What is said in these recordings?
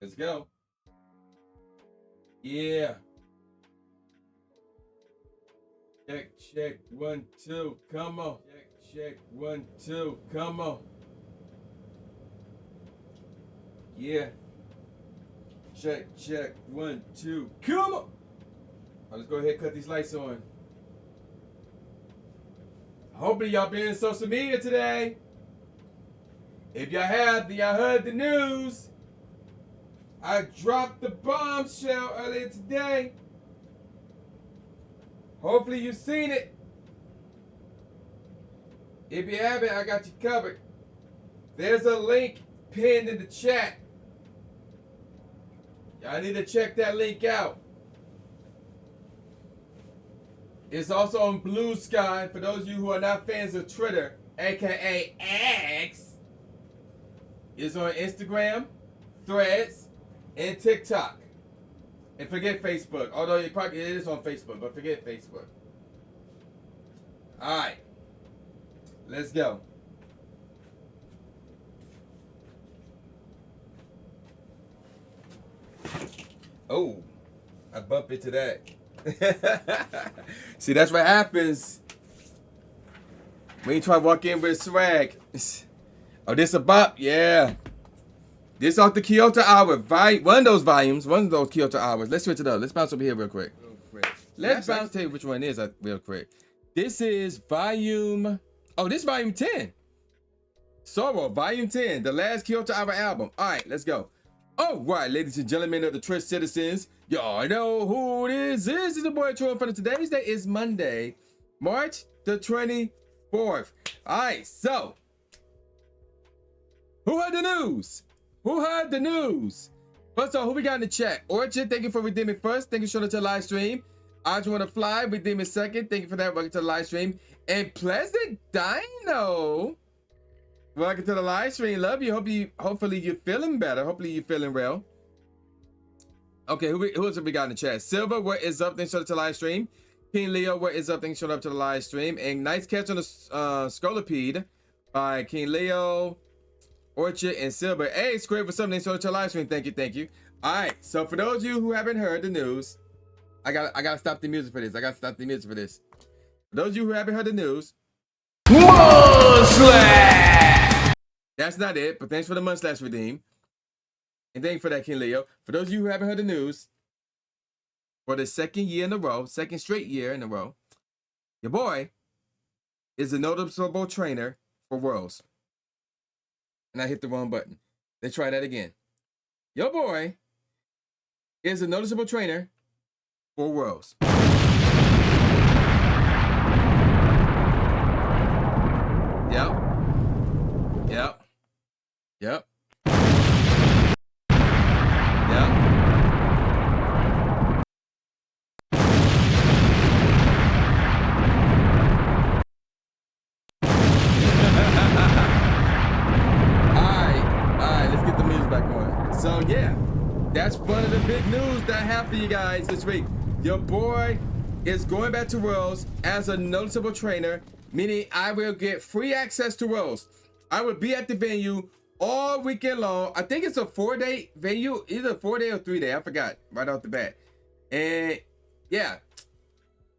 Let's go. Yeah. Check, check, 1, 2, come on. Check, check, 1, 2, come on. Yeah. Check, check, 1, 2, come on. Let's go ahead and cut these lights on. Hopefully y'all been in social media today. If y'all have, then y'all heard the news. I dropped the bombshell earlier today. Hopefully you've seen it. If you haven't, I got you covered. There's a link pinned in the chat. Y'all need to check that link out. It's also on Blue Sky. For those of you who are not fans of Twitter, aka X, it's on Instagram, Threads, and TikTok. And forget Facebook. Although it is on Facebook, but forget Facebook. Alright. Let's go. Oh, I bumped into that. See, that's what happens when you try to walk in with swag. Oh, this a bop? Yeah. This off the Kyoto Hour. One of those volumes. One of those Kyoto Hours. Let's switch it up. Let's bounce over here real quick. Let's bounce. Tell you which one it is real quick. This is volume. Oh, this is volume 10. Sorrow, volume 10. The last Kyoto Hour album. All right, let's go. All right, ladies and gentlemen of the Twitch citizens. Y'all know who it is. This is the boy Troy in front of today's day is Monday, March the 24th. All right, so who heard the news? Who heard the news? First of all, who we got in the chat? Orchard, thank you for redeeming first. Thank you for showing up to the live stream. I just want to fly, redeeming second. Thank you for that. Welcome to the live stream. And Pleasant Dino, welcome to the live stream. Love you. Hopefully you're feeling better. Hopefully you're feeling well. Okay, who else have we got in the chat? Silver, what is up? Thanks for showing up to the live stream. King Leo, what is up? Thanks for showing up to the live stream. And nice catch on the Scolipede by King Leo, Orchard, and Silver. Hey, Square, for something. Thanks for showing up to the live stream. Thank you. All right, so for those of you who haven't heard the news, I gotta stop the music for this. For those of you who haven't heard the news, Mudslash! That's not it, but thanks for the Mudslash redeem. And thank you for that, King Leo. For those of you who haven't heard the news, for the second straight year in a row, your boy is a noticeable trainer for Worlds. And I hit the wrong button. Let's try that again. Your boy is a noticeable trainer for Worlds. Yep. Alright, let's get the music back on. So yeah, that's one of the big news that happened to you guys this week. Your boy is going back to Worlds as a noticeable trainer, meaning I will get free access to Worlds. I will be at the venue all weekend long. I think it's a 4-day venue, either 4-day or 3-day. I forgot right off the bat. And yeah,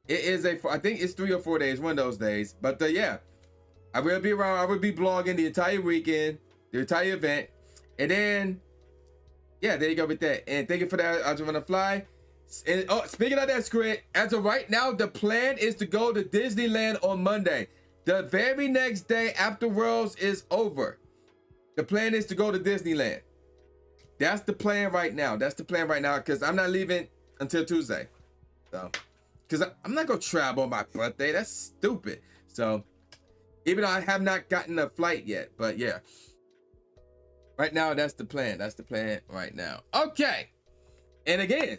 it is I think it's 3 or 4 days, one of those days. But yeah, I will be around. I will be blogging the entire weekend, the entire event. And then, yeah, there you go with that. And thank you for that. I just want to fly. And speaking of that, Squid, as of right now, the plan is to go to Disneyland on Monday. The very next day after Worlds is over, the plan is to go to Disneyland. That's the plan right now. Because I'm not leaving until Tuesday. So, because I'm not going to travel on my birthday. That's stupid. So, even though I have not gotten a flight yet. But yeah. Right now, that's the plan. That's the plan right now. Okay. And again,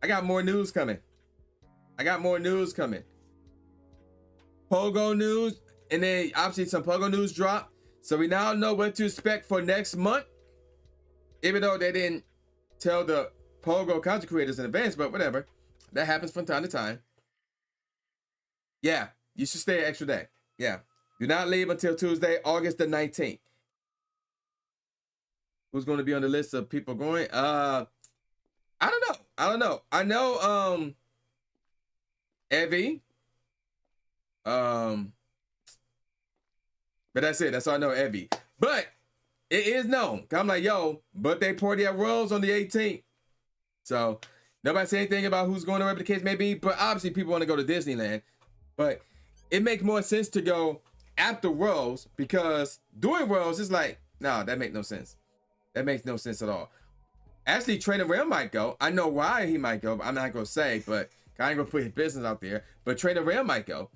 I got more news coming. Pogo news. And then obviously some Pogo news drop. So we now know what to expect for next month. Even though they didn't tell the Pogo content creators in advance, but whatever. That happens from time to time. Yeah, you should stay an extra day. Yeah. Do not leave until Tuesday, August the 19th. Who's going to be on the list of people going? I don't know. I know Evie. But that's it. That's all I know, Evie. But it is known. I'm like, yo, birthday party at Rose on the 18th. So nobody say anything about who's going to wherever the case may be. But obviously people want to go to Disneyland. But it makes more sense to go after Rose, because during Rose, it's like, no, that makes no sense. That makes no sense at all. Actually, Trainer Rail might go. I know why he might go, but I'm not going to say, but I ain't going to put his business out there. But Trainer Rail might go.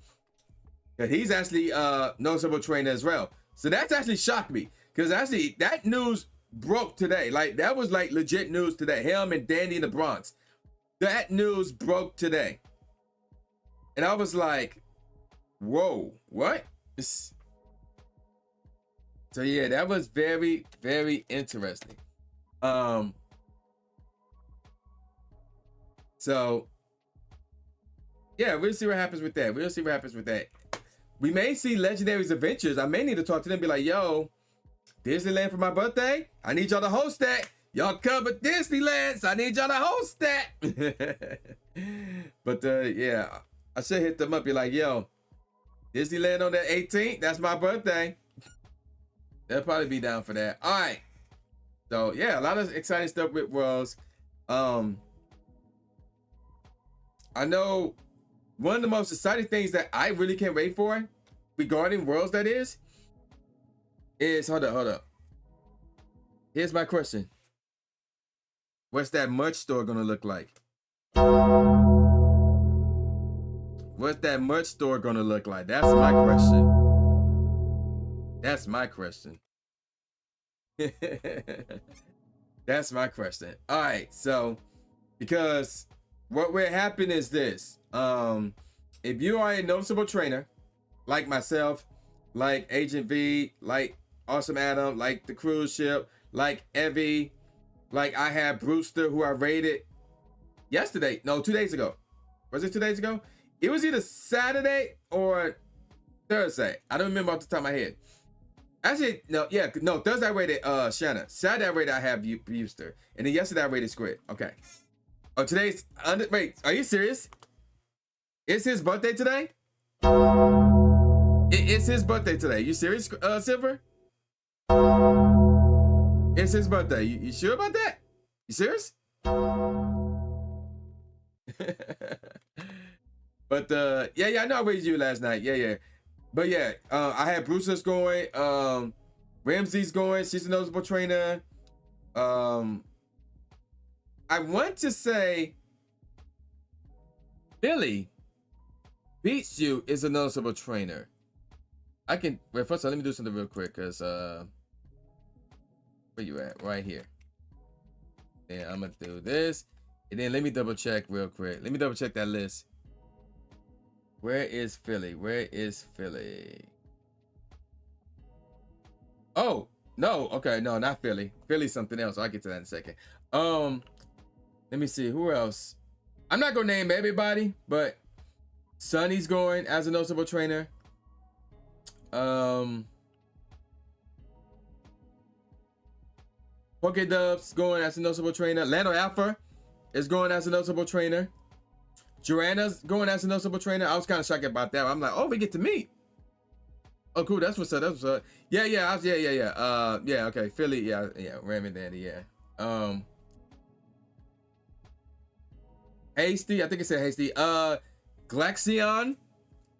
Because he's actually a noticeable trainer as well. So that's actually shocked me. Because actually, that news broke today. Like, that was like legit news today. Him and Dandy in the Bronx. That news broke today. And I was like, whoa, what? So yeah, that was very, very interesting. So yeah, we'll see what happens with that. We may see Legendary's Adventures. I may need to talk to them, be like, yo, Disneyland for my birthday? I need y'all to host that. Y'all cover Disneyland, so I need y'all to host that. But yeah, I should hit them up, be like, yo, Disneyland on the 18th, that's my birthday. They'll probably be down for that. All right. So yeah, a lot of exciting stuff with Worlds. I know one of the most exciting things that I really can't wait for regarding Worlds, that is hold up. Here's my question. What's that merch store gonna look like? What's that merch store gonna look like? That's my question. That's my question. That's my question. All right, so because what will happen is this. If you are a noticeable trainer, like myself, like Agent V, like Awesome Adam, like the cruise ship, like Evie, like I had Brewster, who I rated yesterday. No, 2 days ago. Was it 2 days ago? It was either Saturday or Thursday. I don't remember off the top of my head. Actually, no, Thursday I rated Shanna. Saturday I rated I have Brewster. And then yesterday I rated Squid. Okay. Oh, today's wait, are you serious? It's his birthday today? It's his birthday today. You serious, Silver? It's his birthday. You sure about that? You serious? But yeah, I know I raised you last night. Yeah. But yeah, I had Bruce's going, Ramsey's going, she's a noticeable trainer. I want to say Billy Beats You is a noticeable trainer. I can wait, first of all, let me do something real quick, because where you at? Right here. Yeah, I'm gonna do this. And then let me double check real quick. Let me double check that list. Where is Philly? Oh, no. Okay, no, not Philly. Philly's something else. I'll get to that in a second. Let me see. Who else? I'm not going to name everybody, but Sonny's going as a noticeable trainer. Poké Dub's going as a noticeable trainer. Lando Alpha is going as a noticeable trainer. Joanna's going as a noticeable trainer. I was kind of shocked about that. I'm like, oh, we get to meet. Oh, cool. That's what's up. Yeah. Yeah. Okay. Philly. Yeah. Ram and Dandy. Yeah. Hasty. I think it said Hasty. Glaxion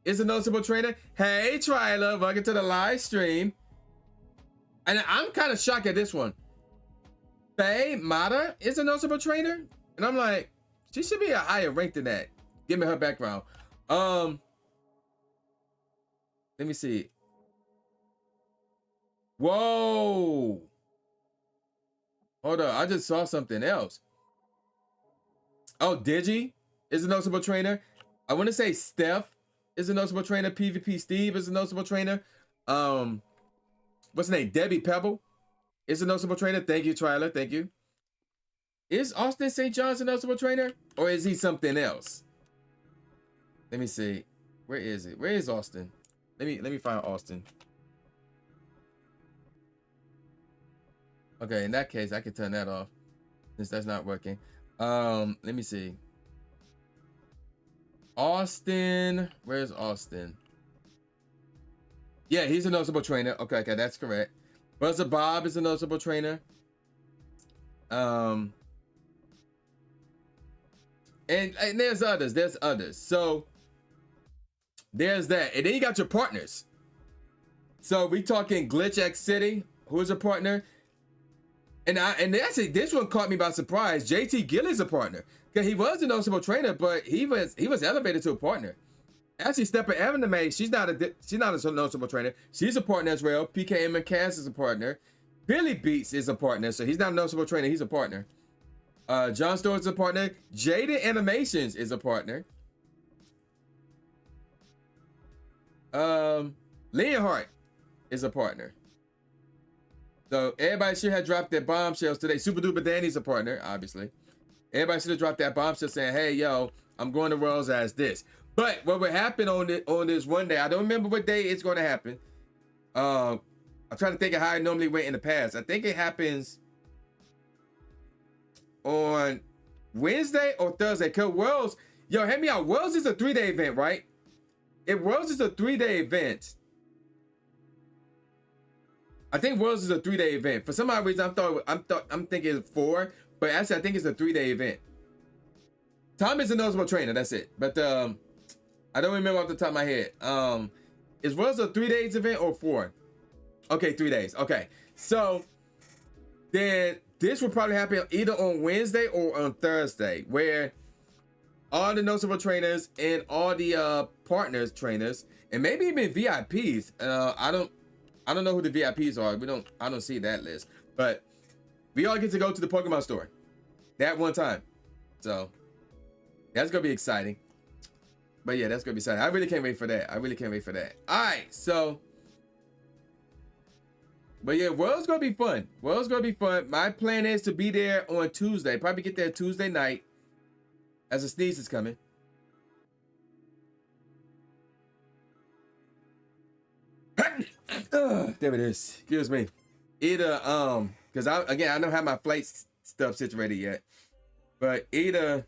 is a noticeable trainer. Hey, Tryla, welcome to the live stream. And I'm kind of shocked at this one. Faye Mata is a noticeable trainer, and I'm like, she should be a higher rank than that. Give me her background. Let me see. Whoa. Hold on, I just saw something else. Oh, Digi is a noticeable trainer. I want to say Steph is a noticeable trainer. PvP Steve is a noticeable trainer. What's her name? Debbie Pebble is a noticeable trainer. Thank you, Tryla. Thank you. Is Austin St. John's a noticeable trainer, or is he something else? Let me see. Where is it? Where is Austin? Let me find Austin. Okay, in that case, I can turn that off since that's not working. Let me see. Austin, where's Austin? Yeah, he's a noticeable trainer. Okay, that's correct. Buzzer Bob is a noticeable trainer. And there's others. So there's that. And then you got your partners. So we talking Glitch X City, who's a partner. And actually this one caught me by surprise. JT Gilly's a partner. Because he was a noticeable trainer, but he was elevated to a partner. Actually, Stepper Anime, she's not a noticeable trainer. She's a partner as well. PKM and Cass is a partner. Billy Beats is a partner, so he's not a noticeable trainer. He's a partner. John Storrs is a partner. Jaded Animations is a partner. Leonhardt is a partner. So everybody should have dropped their bombshells today. Super Duper Danny's a partner, obviously. Everybody should have dropped that bombshell saying, hey, yo, I'm going to Worlds as this. But what would happen on this one day, I don't remember what day it's going to happen. I'm trying to think of how I normally went in the past. I think it happens on Wednesday or Thursday. Cause Worlds, yo, help me out. Worlds is a 3-day event, right? If Worlds is a 3-day event, I think Worlds is a 3-day event. For some odd reason, I'm thinking it's 4, but actually I think it's a 3-day event. Tom is a noticeable trainer. That's it. But I don't remember off the top of my head. Is Worlds a 3 days event or 4? Okay, 3 days. Okay, so then this will probably happen either on Wednesday or on Thursday, where all the noticeable trainers and all the partners trainers, and maybe even VIPs. I don't know who the VIPs are. I don't see that list, but we all get to go to the Pokemon store that one time. So that's gonna be exciting. But yeah, that's gonna be exciting. I really can't wait for that. All right, so. But yeah, World's gonna be fun. My plan is to be there on Tuesday. Probably get there Tuesday night as a sneeze is coming. There it is. Excuse me. Either because I don't have my flight stuff situated yet. But either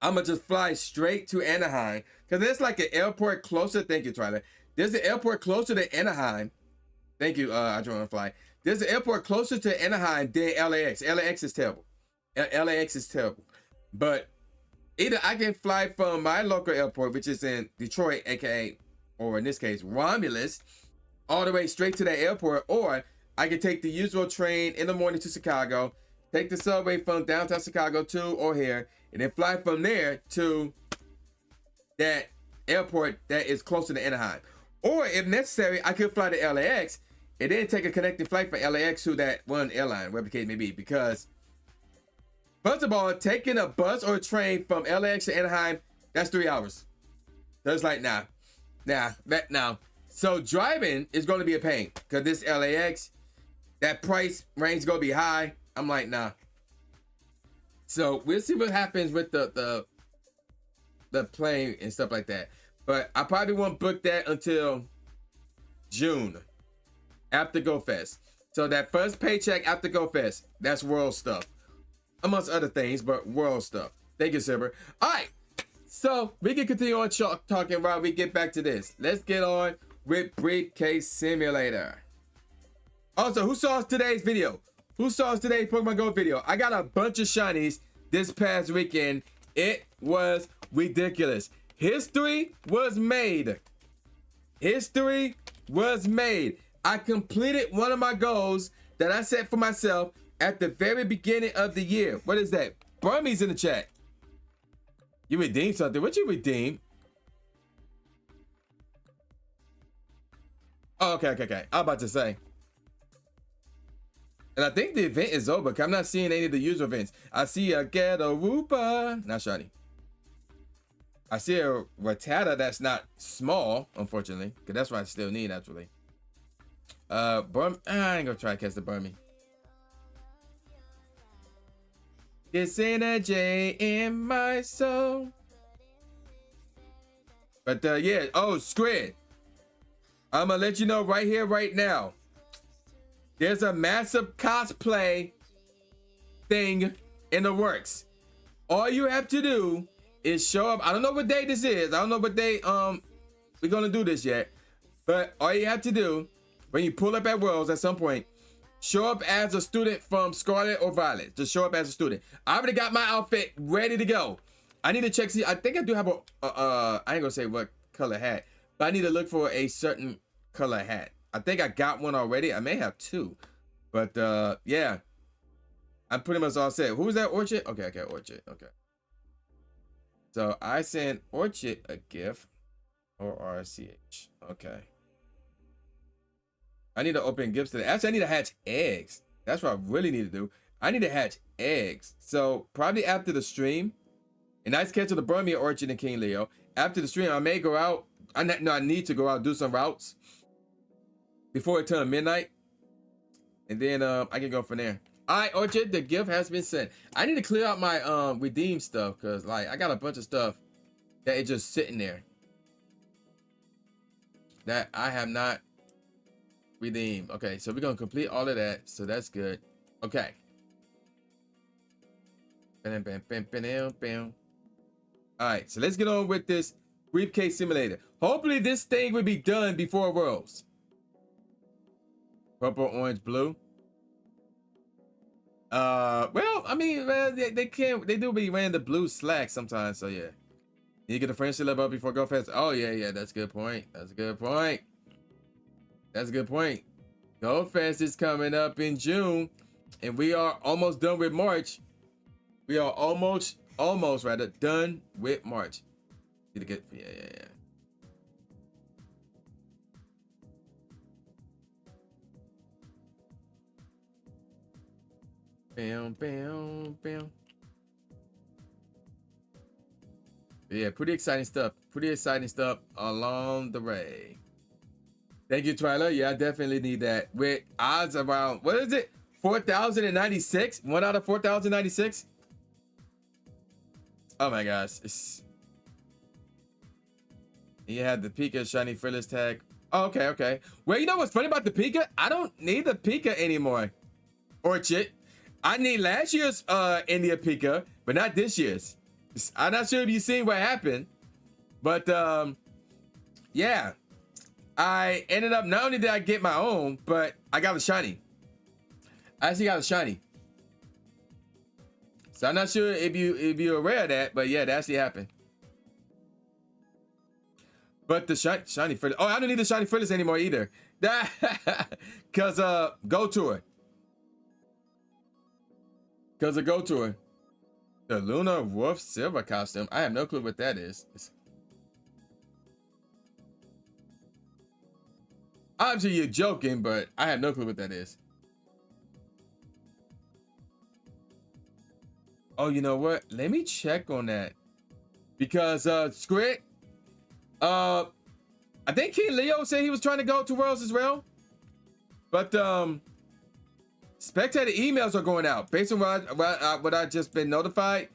I'm gonna just fly straight to Anaheim because there's like an airport closer. Thank you, Tyler. There's an airport closer to Anaheim. Thank you. I don't want to fly. There's an airport closer to Anaheim than LAX. LAX is terrible. LAX is terrible. But either I can fly from my local airport, which is in Detroit, aka, or in this case, Romulus, all the way straight to that airport, or I can take the usual train in the morning to Chicago, take the subway from downtown Chicago to O'Hare, and then fly from there to that airport that is closer to Anaheim. Or if necessary, I could fly to LAX and then take a connecting flight from LAX to that one airline, whatever the case may be. Because, first of all, taking a bus or a train from LAX to Anaheim, that's 3 hours. So it's like, nah. So driving is going to be a pain because this LAX, that price range is going to be high. I'm like, nah. So we'll see what happens with the plane and stuff like that. But I probably won't book that until June, after Go Fest. So that first paycheck after Go Fest, that's world stuff. Amongst other things, but world stuff. Thank you, Silver. All right, so we can continue on talking while we get back to this. Let's get on with Briefcase Simulator. Also, who saw today's video? Who saw today's Pokemon Go video? I got a bunch of shinies this past weekend. It was ridiculous. History was made. I completed one of my goals that I set for myself at the very beginning of the year. What is that? Burmese in the chat. You redeemed something. What you redeem? Oh, okay. I'm about to say. And I think the event is over because I'm not seeing any of the user events. I see a Ghetto Woopa. Not shiny. I see a Rattata that's not small, unfortunately, because that's what I still need, actually. I ain't gonna try to catch the Burmy. This energy in my soul. But yeah, oh, Squid. I'm gonna let you know right here, right now. There's a massive cosplay thing in the works. All you have to do is show up. I don't know what day this is. I don't know what day we're gonna do this yet. But all you have to do when you pull up at Worlds at some point, show up as a student from Scarlet or Violet. Just show up as a student. I already got my outfit ready to go. I need to check. See, I think I do have I ain't gonna say what color hat, but I need to look for a certain color hat. I think I got one already. I may have two, but yeah, I'm pretty much all set. Who was that? Orchard? Okay, Orchard. Okay. So I sent Orchard a gift. ORCH. Okay. I need to open gifts today. Actually, I need to hatch eggs. That's what I really need to do. I need to hatch eggs. So probably after the stream, and I schedule the burn me Orchard and King Leo. After the stream, I may go out. I need to go out, do some routes before it turns midnight, and then I can go from there. All right, Orchard, the gift has been sent. I need to clear out my redeem stuff because like I got a bunch of stuff that is just sitting there that I have not redeemed. Okay, so we're gonna complete all of that, so that's good. Okay. Bam, bam, bam, bam, bam. All right, so let's get on with this briefcase simulator. Hopefully this thing will be done before Worlds. Purple, orange, blue. Well, I mean, they do be wearing the blue slacks sometimes, so yeah. You get the friendship level up before Go Fest. Oh yeah, that's a good point. That's a good point. That's a good point. Go Fest is coming up in June, and we are almost done with March. We are almost rather done with March. Need to get yeah. Bam, bam, bam. Yeah, pretty exciting stuff. Pretty exciting stuff along the way. Thank you, Twyla. Yeah, I definitely need that. With odds around, what is it? 4,096? 1 out of 4,096? Oh my gosh. You had the Pika shiny fearless tag. Oh, okay. Well, you know what's funny about the Pika? I don't need the Pika anymore. Orchard. I need last year's India Pika, but not this year's. I'm not sure if you've seen what happened, but yeah. I ended up, not only did I get my own, but I got a shiny. I actually got a shiny. So I'm not sure if you're aware of that, but yeah, that actually happened. But the shiny fearless. Oh, I don't need the shiny fearless anymore either. Cause Go Tour. Cause of Go Tour. The Lunar Wolf Silver costume. I have no clue what that is. Obviously you're joking, but I have no clue what that is. Oh, you know what? Let me check on that. Because Squid, I think King Leo said he was trying to go to Worlds as well. But spectator emails are going out. Based on what I just been notified,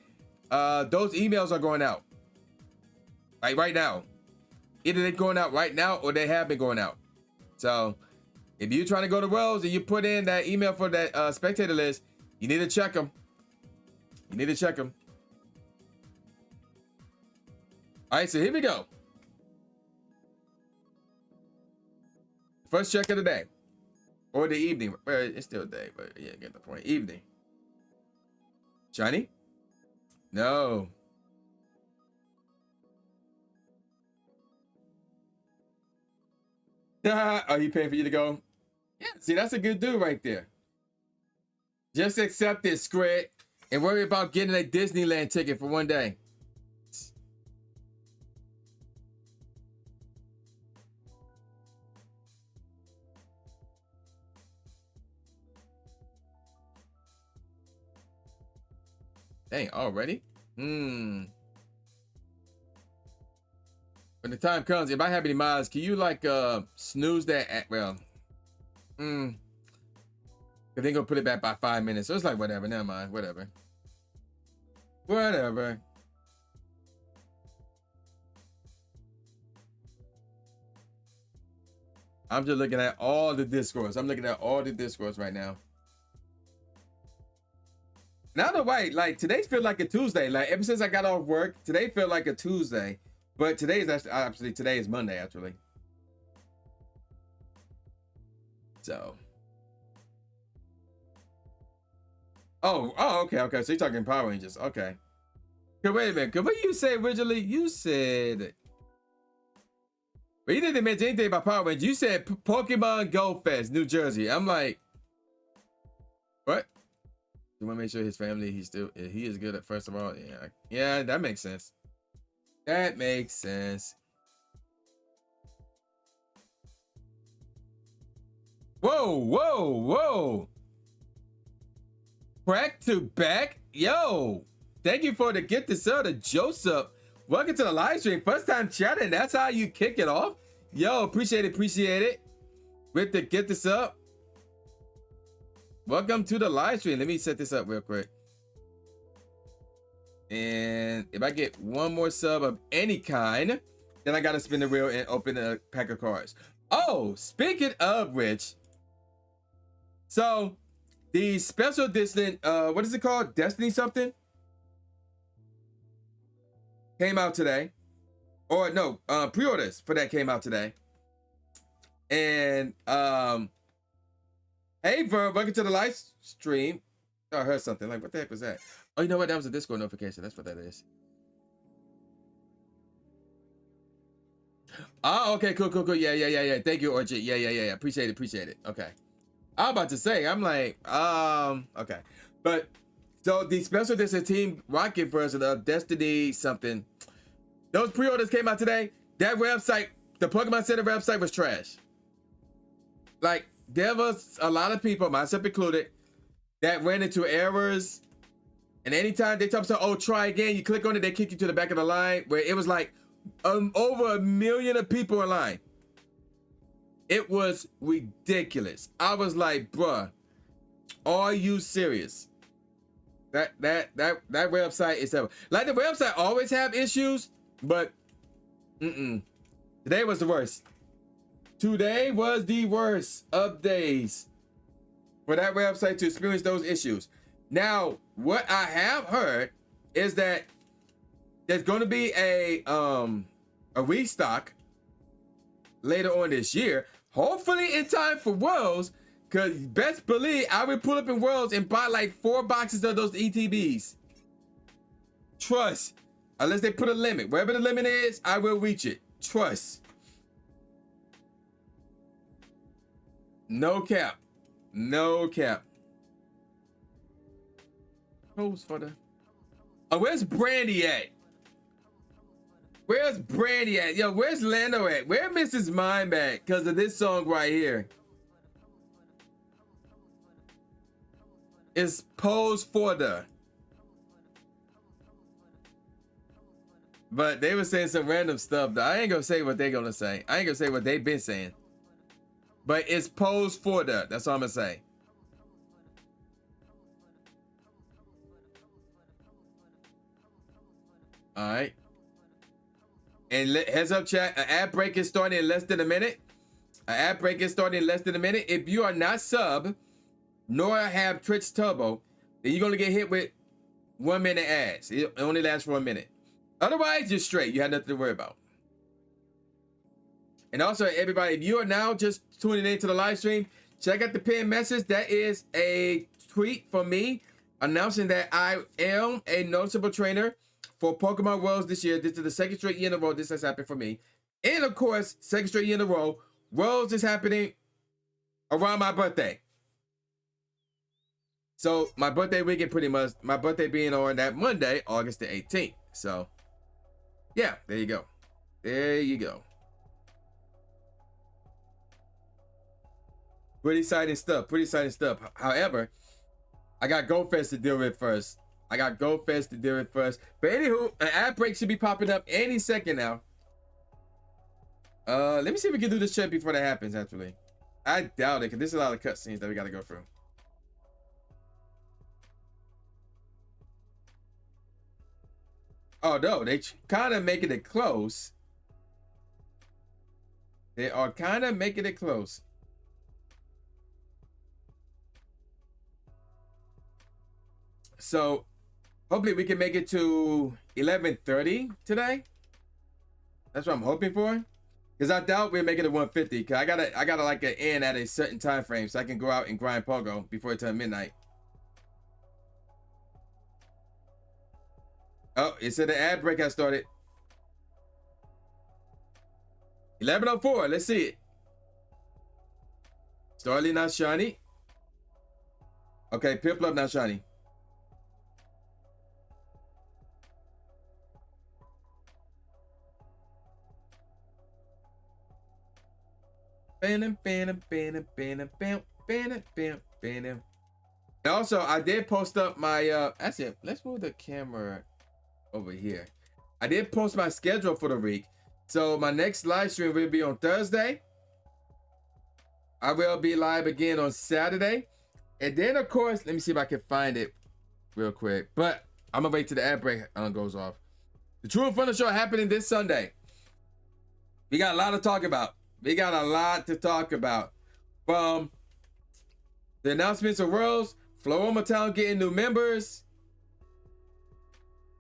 those emails are going out. Like right now. Either they're going out right now or they have been going out. So if you're trying to go to Worlds and you put in that email for that spectator list, you need to check them. You need to check them. All right, so here we go. First check of the day. Or the evening. Well, it's still day, but yeah, get the point. Evening. Shiny? No. Are you paying for you to go? Yeah, see, that's a good dude right there. Just accept it, Squid, and worry about getting a Disneyland ticket for one day. Dang, already? When the time comes, if I have any miles, can you like snooze that at, well, if they gonna put it back by 5 minutes. So it's like whatever, never mind, whatever. Whatever. I'm just looking at all the Discords. I'm looking at all the Discords right now. Now the white, like today feel like a Tuesday. Like ever since I got off work, today felt like a Tuesday. But today is actually today is Monday actually. So. Oh, okay. So you're talking Power Rangers. Okay. Wait a minute. What you say originally? You said. But you didn't mention anything about Power Rangers. You said Pokemon Go Fest, New Jersey. I'm like, what? You want to make sure his family, he is good at, first of all. Yeah, that makes sense. That makes sense. Whoa. Crack to back. Yo, thank you for the gift to sell to Joseph. Welcome to the live stream. First time chatting. That's how you kick it off. Yo, appreciate it. With the get this up. Welcome to the live stream. Let me set this up real quick. And if I get one more sub of any kind, then I gotta spin the wheel and open a pack of cards. Oh, speaking of which, so the special edition, what is it called? Destiny something? Came out today. Or no, pre-orders for that came out today. And hey Verb, welcome to the live stream. Oh, I heard something. Like, what the heck was that? Oh, you know what? That was a Discord notification. That's what that is. Oh, okay, cool. Yeah. Thank you, Orchid. Yeah. Appreciate it. Okay. I was about to say, I'm like, okay. But so the special edition Team Rocket version of Destiny something. Those pre-orders came out today. That website, the Pokemon Center website, was trash. Like, there was a lot of people, myself included, that ran into errors. And anytime they talk about, oh, try again, you click on it, they kick you to the back of the line, where it was like over 1 million of people in line. It was ridiculous. I was like, bruh, are you serious? That website is like, the website always have issues, but today was the worst. Today was the worst of days for that website to experience those issues. Now, what I have heard is that there's going to be a restock later on this year, hopefully in time for Worlds, because best believe I will pull up in Worlds and buy like 4 boxes of those ETBs. Trust. Unless they put a limit. Wherever the limit is, I will reach it. Trust. No cap. Who's for the... Oh, where's Brandy at? Yo, where's Lando at? Where Mrs. Mime at? Because of this song right here. It's Pose for the... But they were saying some random stuff. I ain't gonna say what they're gonna say. I ain't gonna say what they've been saying. But it's Pose for the... That's all I'm gonna say. All right. And heads up, chat. An ad break is starting in less than a minute. If you are not sub, nor have Twitch Turbo, then you're gonna get hit with 1 minute ads. It only lasts for 1 minute. Otherwise, you're straight. You have nothing to worry about. And also, everybody, if you are now just tuning into the live stream, check out the pinned message. That is a tweet from me announcing that I am a noticeable trainer for Pokemon Worlds this year. This is the second straight year in a row this has happened for me. And of course, second straight year in a row, Worlds is happening around my birthday. So my birthday weekend, pretty much, my birthday being on that Monday, August the 18th. So yeah, there you go. Pretty exciting stuff. However, I got GoFest to deal with first. But anywho, an ad break should be popping up any second now. Let me see if we can do this chat before that happens, actually. I doubt it, because there's a lot of cutscenes that we got to go through. Oh, no, they kind of making it close. They are kind of making it close. So hopefully we can make it to 11:30 today. That's what I'm hoping for. Because I doubt we'll make it to 150. Because I gotta like an end at a certain time frame so I can go out and grind pogo before it turns midnight. Oh, it said the ad break has started. 11:04. Let's see it. Starly not shiny. Okay, Piplup not shiny. And also, I did post up my that's it. Let's move the camera over here. I did post my schedule for the week. So my next live stream will be on Thursday. I will be live again on Saturday. And then of course, let me see if I can find it real quick. But I'm gonna wait till the ad break goes off. The True and Fun Show happening this Sunday. We got a lot to talk about. We got a lot to talk about. From the announcements of Worlds, Floroma Town getting new members,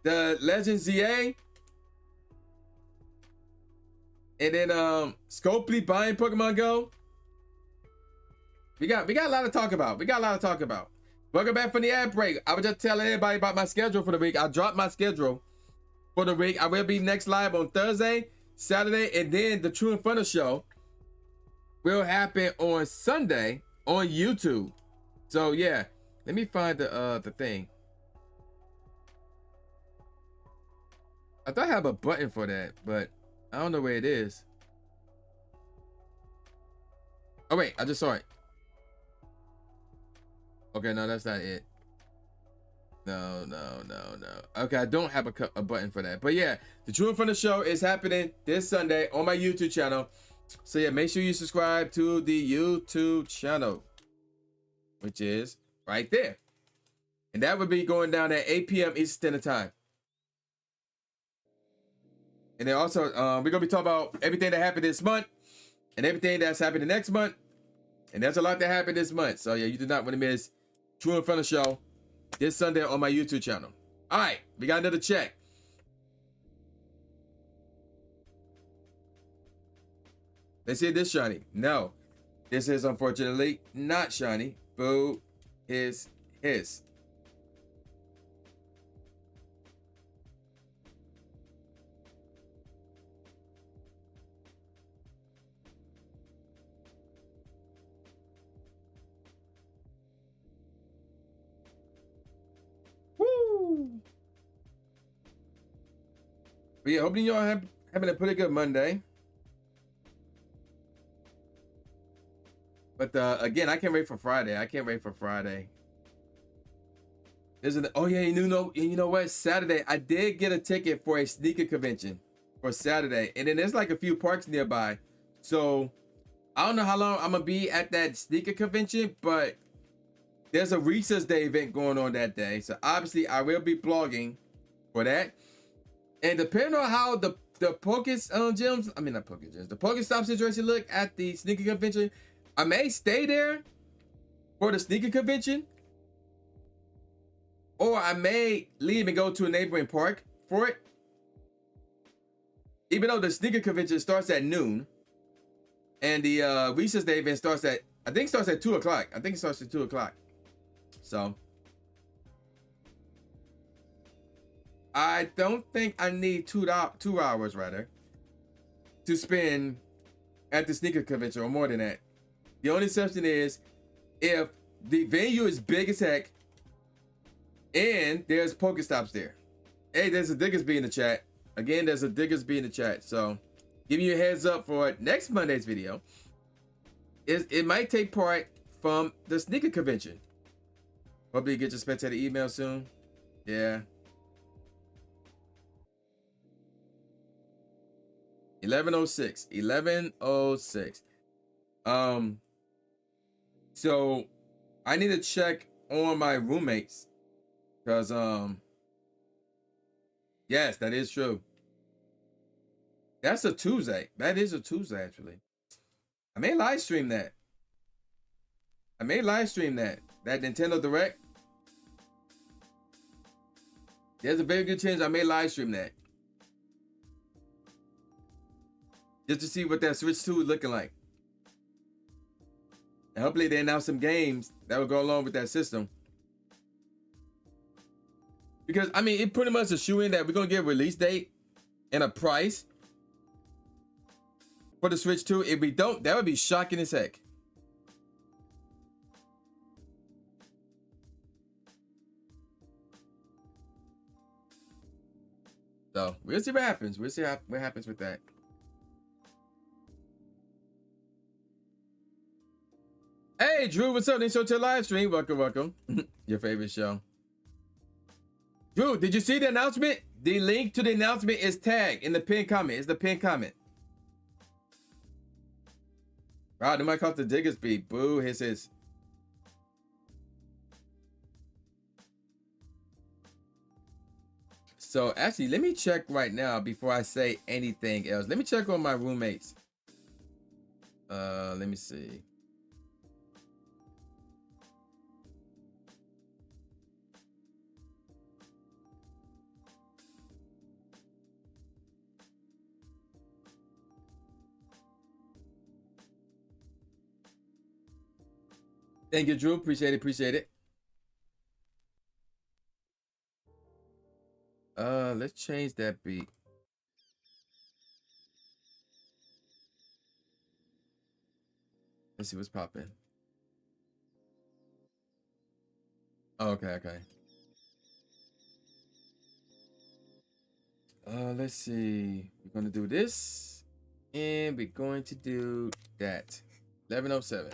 the Legend ZA, and then Scopely buying Pokemon Go. We got a lot to talk about. Welcome back from the ad break. I was just telling everybody about my schedule for the week. I dropped my schedule for the week. I will be next live on Thursday, Saturday, and then the True and Fun Show will happen on Sunday on YouTube. So yeah, let me find the thing. I thought I have a button for that, but I don't know where it is. Oh wait, I just saw it. Okay, no, that's not it. No. Okay, I don't have a button for that. But yeah, the True and Fun Show is happening this Sunday on my YouTube channel. So yeah, make sure you subscribe to the YouTube channel, which is right there. And that would be going down at 8 p.m. Eastern Standard Time. And then also, we're going to be talking about everything that happened this month and everything that's happening next month. And there's a lot that happened this month. So yeah, you do not want to miss True and Fun Show this Sunday on my YouTube channel. All right, we got another check. Let's see this shiny. No, this is unfortunately not shiny. Boo is his. Woo! But yeah, hoping y'all having a pretty good Monday. But again, I can't wait for Friday. Oh yeah, you know what? Saturday, I did get a ticket for a sneaker convention for Saturday, and then there's like a few parks nearby. So I don't know how long I'm gonna be at that sneaker convention, but there's a Recess Day event going on that day. So obviously, I will be blogging for that. And depending on how the Pokestop situation look at the sneaker convention, I may stay there for the sneaker convention, or I may leave and go to a neighboring park for it. Even though the sneaker convention starts at noon, and the Recess Day event starts at 2 o'clock. I think it starts at 2 o'clock. So I don't think I need 2 hours rather to spend at the sneaker convention, or more than that. The only exception is if the venue is big as heck and there's Pokestops there. Hey, there's a Diggersby in the chat. Again, there's a Diggersby in the chat. So giving you a heads up for next Monday's video. It might take part from the sneaker convention. Hopefully you get your spectator email soon. Yeah. 11:06. So I need to check on my roommates because yes, that is true. That's a Tuesday. That is a Tuesday actually. I may live stream that. I may live stream that. That Nintendo Direct. There's a very good chance I may live stream that. Just to see what that Switch 2 is looking like. And hopefully they announce some games that will go along with that system. Because, I mean, it pretty much a shoe-in that we're going to get a release date and a price for the Switch 2. If we don't, that would be shocking as heck. So, we'll see what happens. We'll see what happens with that. Hey, Drew, what's up? Thanks for your live stream. Welcome, welcome. Your favorite show. Drew, did you see the announcement? The link to the announcement is tagged in the pinned comment. It's the pinned comment. Wow, they might call it the Digger Speed. Boo, his. So, actually, let me check right now before I say anything else. Let me check on my roommates. Let me see. Thank you, Drew. Appreciate it. Appreciate it. Let's change that beat. Let's see what's popping. Oh, okay, okay. Let's see. We're gonna do this, and we're going to do that. 11:07.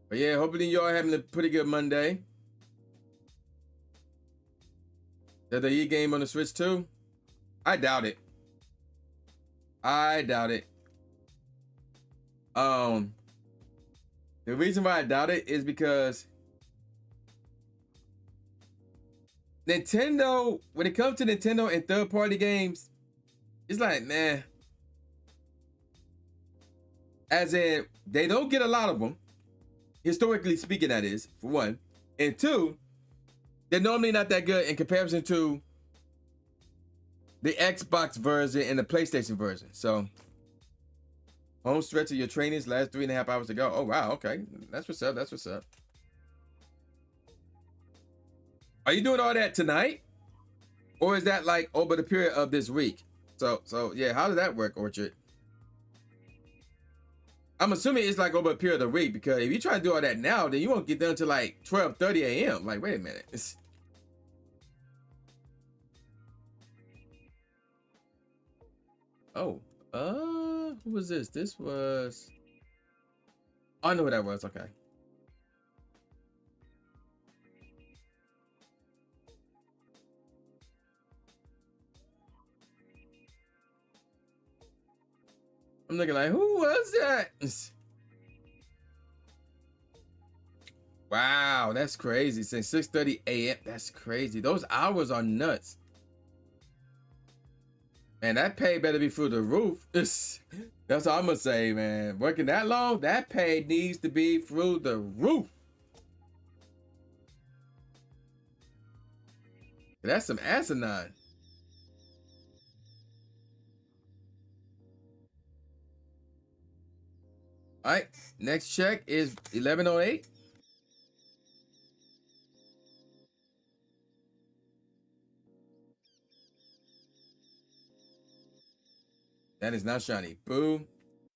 But yeah, hopefully y'all having a pretty good Monday. Is the E game on the Switch too? I doubt it. I doubt it. The reason why I doubt it is because Nintendo, when it comes to Nintendo and third-party games, it's like, man. As in, they don't get a lot of them. Historically speaking, that is, for one. And two, they're normally not that good in comparison to the Xbox version and the PlayStation version. So, home stretch of your trainings last 3.5 hours ago. Oh, wow. Okay. That's what's up. That's what's up. Are you doing all that tonight? Or is that like over the period of this week? So yeah, how does that work, Orchard? I'm assuming it's like over a period of the week, because if you try to do all that now, then you won't get done until like 12:30 a.m. Like, wait a minute. Oh, who was this? This was... Oh, I know who that was. Okay. I'm looking like, who was that? Wow, that's crazy. Since 6:30 a.m. That's crazy. Those hours are nuts. Man, that pay better be through the roof. That's all I'm gonna say, man. Working that long, that pay needs to be through the roof. That's some asinine. All right, next check is 11:08. That is not shiny. Boo.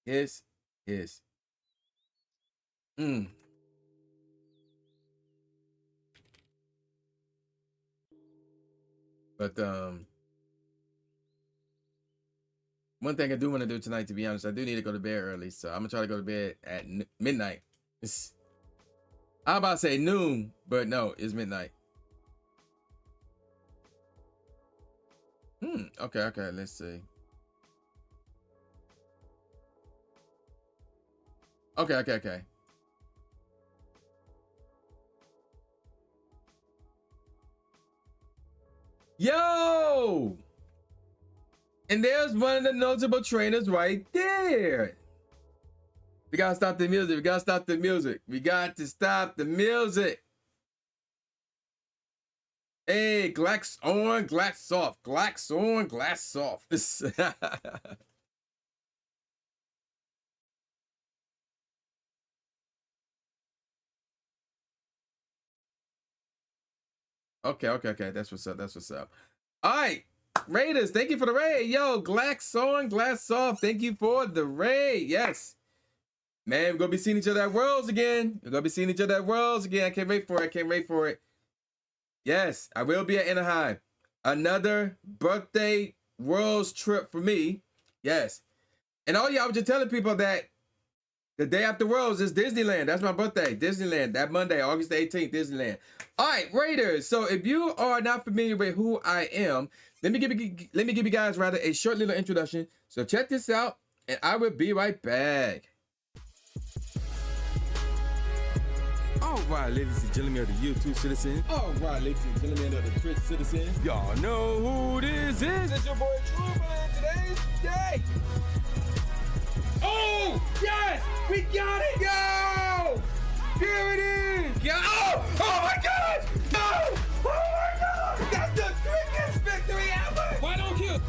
Hiss. Hiss. But one thing I do want to do tonight, to be honest, I do need to go to bed early, so I'm gonna try to go to bed at midnight. I'm about to say noon, but no, it's midnight. Okay, let's see. Okay. Yo! And there's one of the notable trainers right there. weird. We gotta stop the music. We gotta stop the music. We got to stop the music. Hey, glax on, glax off. Glax on, glax off. Okay. That's what's up. That's what's up. All right. Raiders, thank you for the raid. Yo, glax on, glass off. Thank you for the raid. Yes. Man, we're going to be seeing each other at Worlds again. We're going to be seeing each other at Worlds again. I can't wait for it. I can't wait for it. Yes, I will be at Anaheim. Another birthday Worlds trip for me. Yes. And oh yeah, I was just telling people that the day after Worlds is Disneyland. That's my birthday. Disneyland. That Monday, August the 18th, Disneyland. All right, Raiders. So if you are not familiar with who I am, let me give you guys rather a short little introduction. So check this out, and I will be right back. All right, ladies and gentlemen of the YouTube citizens. All right, ladies and gentlemen of the Twitch citizens. Y'all know who this is. It's your boy Trooper, and today's day. Oh, yes, we got it, yo! Here it is, yo! Oh my gosh! No! Oh my God! That's the quickest victory ever! Why don't you?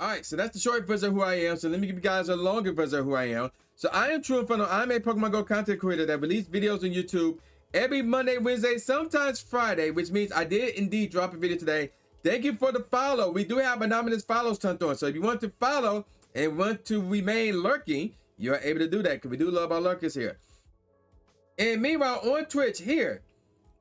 All right, so that's the short version of who I am. So let me give you guys a longer version of who I am. So I am True Inferno. I'm a Pokemon Go content creator that releases videos on YouTube every Monday, Wednesday, sometimes Friday, which means I did indeed drop a video today. Thank you for the follow. We do have anonymous follows turned on. So if you want to follow and want to remain lurking, you're able to do that because we do love our lurkers here. And meanwhile, on Twitch here,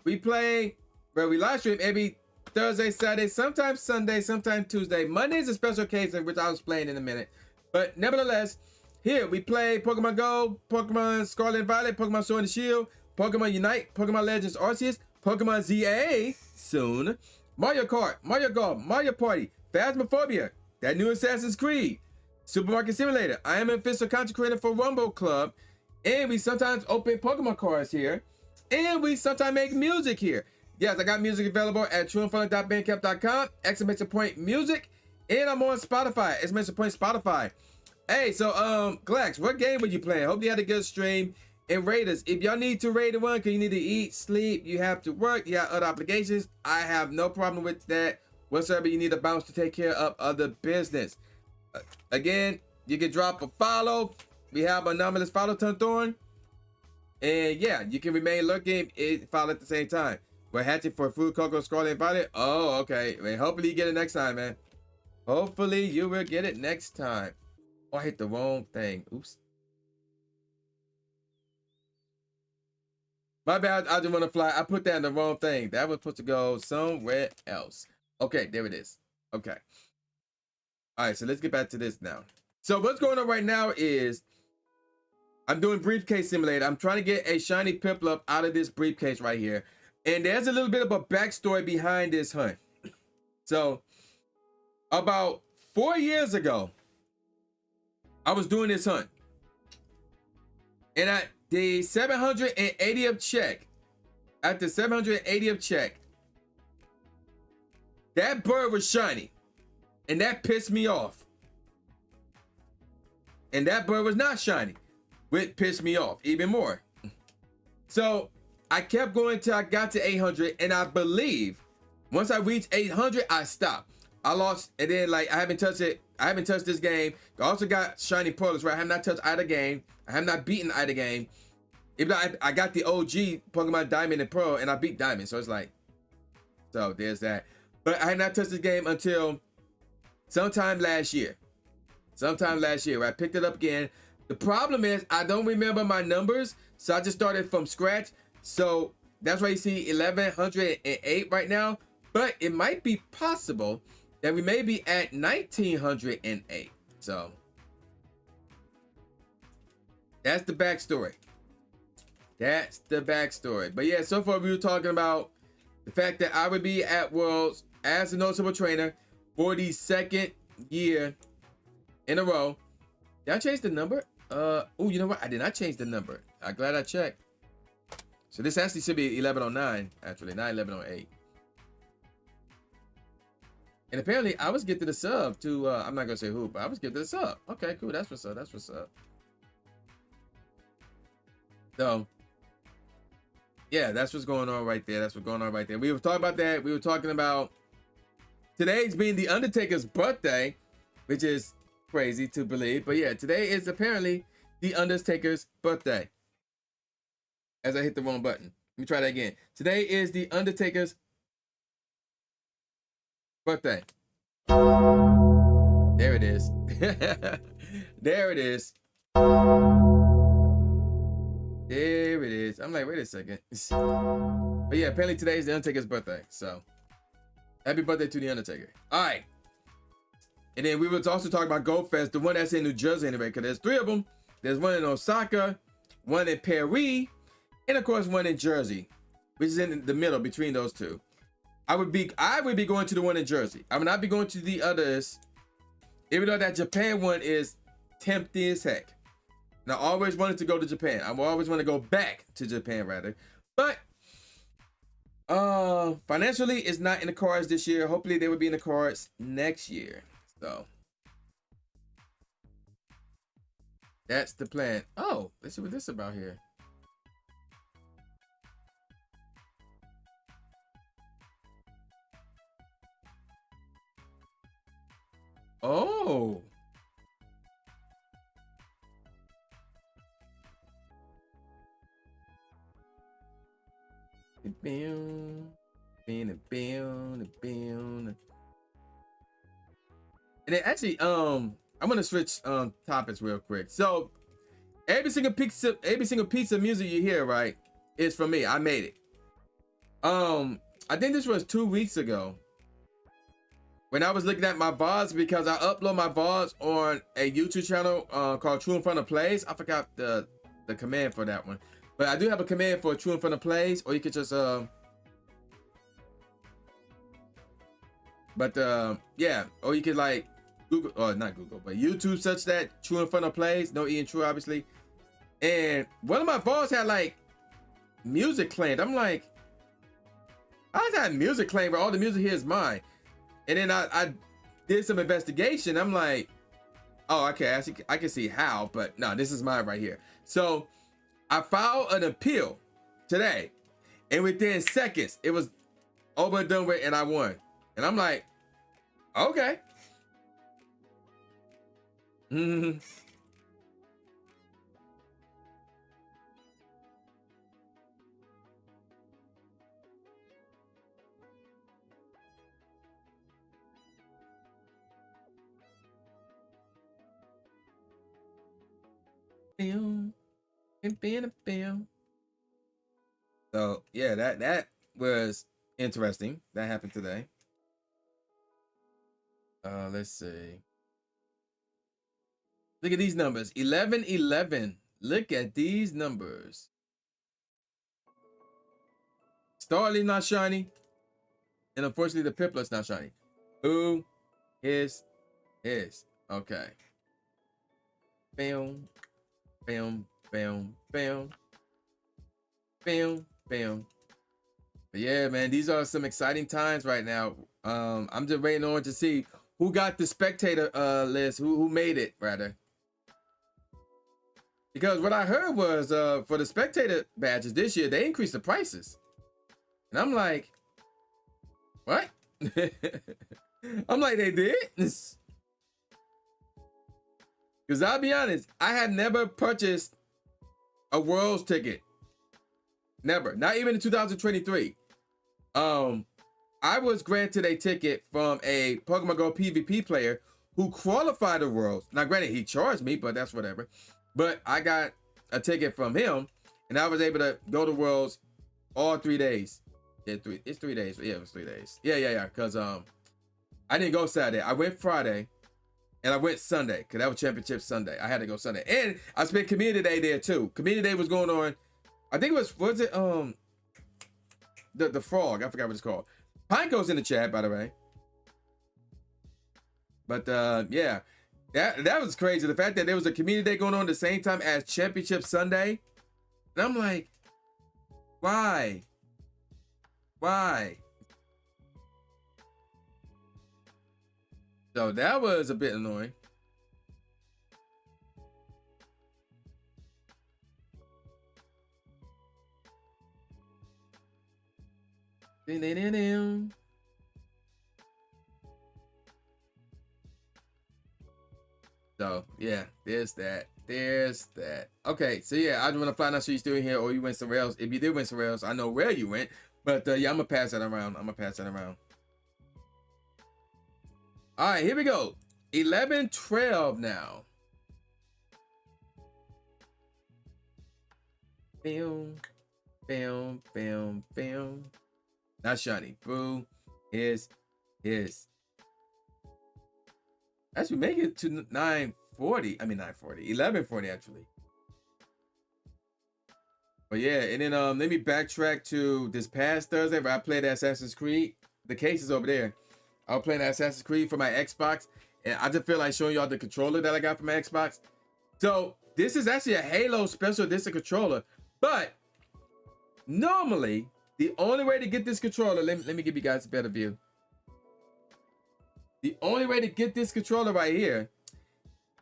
we play, well, we live stream every Thursday, Saturday, sometimes Sunday, sometimes Tuesday. Monday is a special occasion, which I'll explain in a minute. But nevertheless, here we play Pokemon Go, Pokemon Scarlet and Violet, Pokemon Sword and Shield, Pokemon Unite, Pokemon Legends Arceus, Pokemon ZA soon, Mario Kart, Mario Golf, Mario Party, Phasmophobia, that new Assassin's Creed, Supermarket Simulator. I am an official content creator for Rumble Club, and we sometimes open Pokemon cards here, and we sometimes make music here. Yes, I got music available at trueandfunny.bandcamp.com, exclamation point music, and I'm on Spotify, exclamation point Spotify. Hey, so Glax, what game were you playing? Hope you had a good stream. And Raiders, if y'all need to raid one because you need to eat, sleep, you have to work, you have other obligations, I have no problem with that whatsoever. You need a bounce to take care of other business. Again, you can drop a follow. We have anonymous follow turned on. And yeah, you can remain lurking and follow at the same time. We're hatching for Food, Cocoa, Scarlet, and Violet. Oh, okay. I mean, hopefully you get it next time, man. Hopefully you will get it next time. Oh, I hit the wrong thing. Oops. My bad, I just want to fly. I put that in the wrong thing. That was supposed to go somewhere else. Okay, there it is. Okay. All right, so let's get back to this now. So what's going on right now is I'm doing Briefcase Simulator. I'm trying to get a shiny Piplup out of this briefcase right here. And there's a little bit of a backstory behind this hunt. So about 4 years ago, I was doing this hunt. And at the 780th check, that bird was shiny. And that pissed me off. And that bird was not shiny, which pissed me off even more. So I kept going till I got to 800, and I believe once I reached 800, I stopped. I lost, and then like I haven't touched it. I haven't touched this game. I also got shiny pearls, right? I have not touched either game. I have not beaten either game. Even though I got the OG Pokemon Diamond and Pearl, and I beat Diamond, so it's like, so there's that. But I had not touched this game until sometime last year. Where I picked it up again. The problem is I don't remember my numbers, so I just started from scratch. So that's why you see 1108 right now. But it might be possible that we may be at 1908. So that's the backstory. But yeah, so far we were talking about the fact that I would be at Worlds as a noticeable trainer for the second year in a row. Did I change the number? Oh, you know what? I did not change the number. I'm glad I checked. So this actually should be 1109, actually, not 1108. And apparently I was gifted a sub to I'm not gonna say who, but I was gifted a sub. Okay, cool. That's what's up. That's what's up. So yeah, that's what's going on right there. That's what's going on right there. We were talking about that. We were talking about today's being the Undertaker's birthday, which is crazy to believe. But yeah, today is apparently the Undertaker's birthday. As I hit the wrong button. Let me try that again. Today is the Undertaker's birthday. There it is. There it is. There it is. I'm like, wait a second. But yeah, apparently today is the Undertaker's birthday. So happy birthday to the Undertaker. All right. And then we were also talking about Gold Fest, the one that's in New Jersey anyway, because there's 3 of them. There's one in Osaka, one in Paris, and of course one in Jersey, which is in the middle between those two. I would be going to the one in Jersey. I would not be going to the others, even though that Japan one is tempting as heck. And I always wanted to go to Japan. I always want to go back to Japan rather. But financially it's not in the cards this year. Hopefully they will be in the cards next year. So that's the plan. Oh, let's see what this is about here. Oh. And then actually, I'm gonna switch topics real quick. So every single piece of music you hear, right, is from me. I made it. I think this was 2 weeks ago when I was looking at my VODs, because I upload my VODs on a YouTube channel called True in Front of Plays. I forgot the command for that one, but I do have a command for True in Front of Plays, or you could just yeah, or you could like Google, or not Google, but YouTube search that True in Front of Plays, no E and True obviously. And one of my VODs had like music claimed. I'm like, I had music claimed, but all the music here is mine. And then I did some investigation. I'm like, oh, okay, I can see how, but no, this is mine right here. So I filed an appeal today, and within seconds, it was over and done with, and I won. And I'm like, okay. Mm-hmm. So yeah, that was interesting. That happened today. Let's see. Look at these numbers. 11-11. Look at these numbers. Starly not shiny. And unfortunately the Piplu's not shiny. Who is okay. Bam. Bam. Bam. Bam. Bam. Bam. But yeah, man, these are some exciting times right now. I'm just waiting on to see who got the spectator list, who made it rather. Because what I heard was for the spectator badges this year, they increased the prices. And I'm like, what? I'm like, they did? Because I'll be honest, I had never purchased a Worlds ticket. Never. Not even in 2023. I was granted a ticket from a Pokemon Go PvP player who qualified the Worlds. Now, granted, he charged me, but that's whatever. But I got a ticket from him, and I was able to go to Worlds all 3 days. Yeah, it's 3 days. Yeah, it was 3 days. Yeah. Because I didn't go Saturday. I went Friday, and I went Sunday, because that was Championship Sunday. I had to go Sunday. And I spent Community Day there, too. Community Day was going on. I think it was it the frog? I forgot what it's called. Pineco's in the chat, by the way. But yeah, that was crazy. The fact that there was a Community Day going on at the same time as Championship Sunday. And I'm like, why? So that was a bit annoying. So yeah, there's that. There's that. Okay, so yeah, I just want to find out so you're still here or you went somewhere else. If you did went somewhere else, I know where you went. But yeah, I'm gonna pass that around. I'm gonna pass that around. All right, here we go. 11-12 now. Bam, bam, bam, bam. Not shiny. Boo. His. Actually, make it to 940. I mean 940. 1140 actually. But yeah, and then let me backtrack to this past Thursday where I played Assassin's Creed. The case is over there. I was playing Assassin's Creed for my Xbox, and I just feel like showing y'all the controller that I got for my Xbox. So this is actually a Halo special edition controller, but normally the only way to get this controller, let me give you guys a better view. The only way to get this controller right here,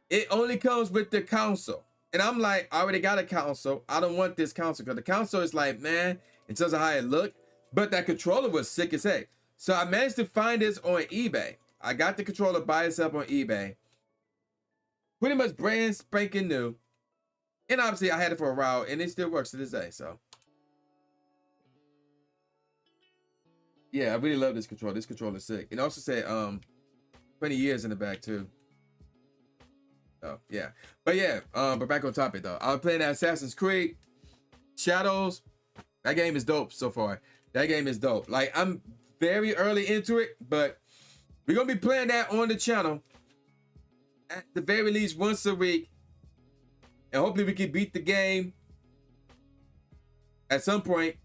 it only comes with the console. And I'm like, I already got a console. I don't want this console because the console is like, man, in terms of how it looked, but that controller was sick as heck. So I managed to find this on eBay. I got the controller by itself on eBay. Pretty much brand spanking new. And obviously I had it for a while and it still works to this day, so. Yeah, I really love this controller. This controller is sick. It also said 20 years in the back too. Oh, yeah. But yeah, but back on topic though. I was playing Assassin's Creed Shadows. That game is dope so far. That game is dope. Like, I'm very early into it, but we're gonna be playing that on the channel at the very least once a week. And hopefully we can beat the game at some point.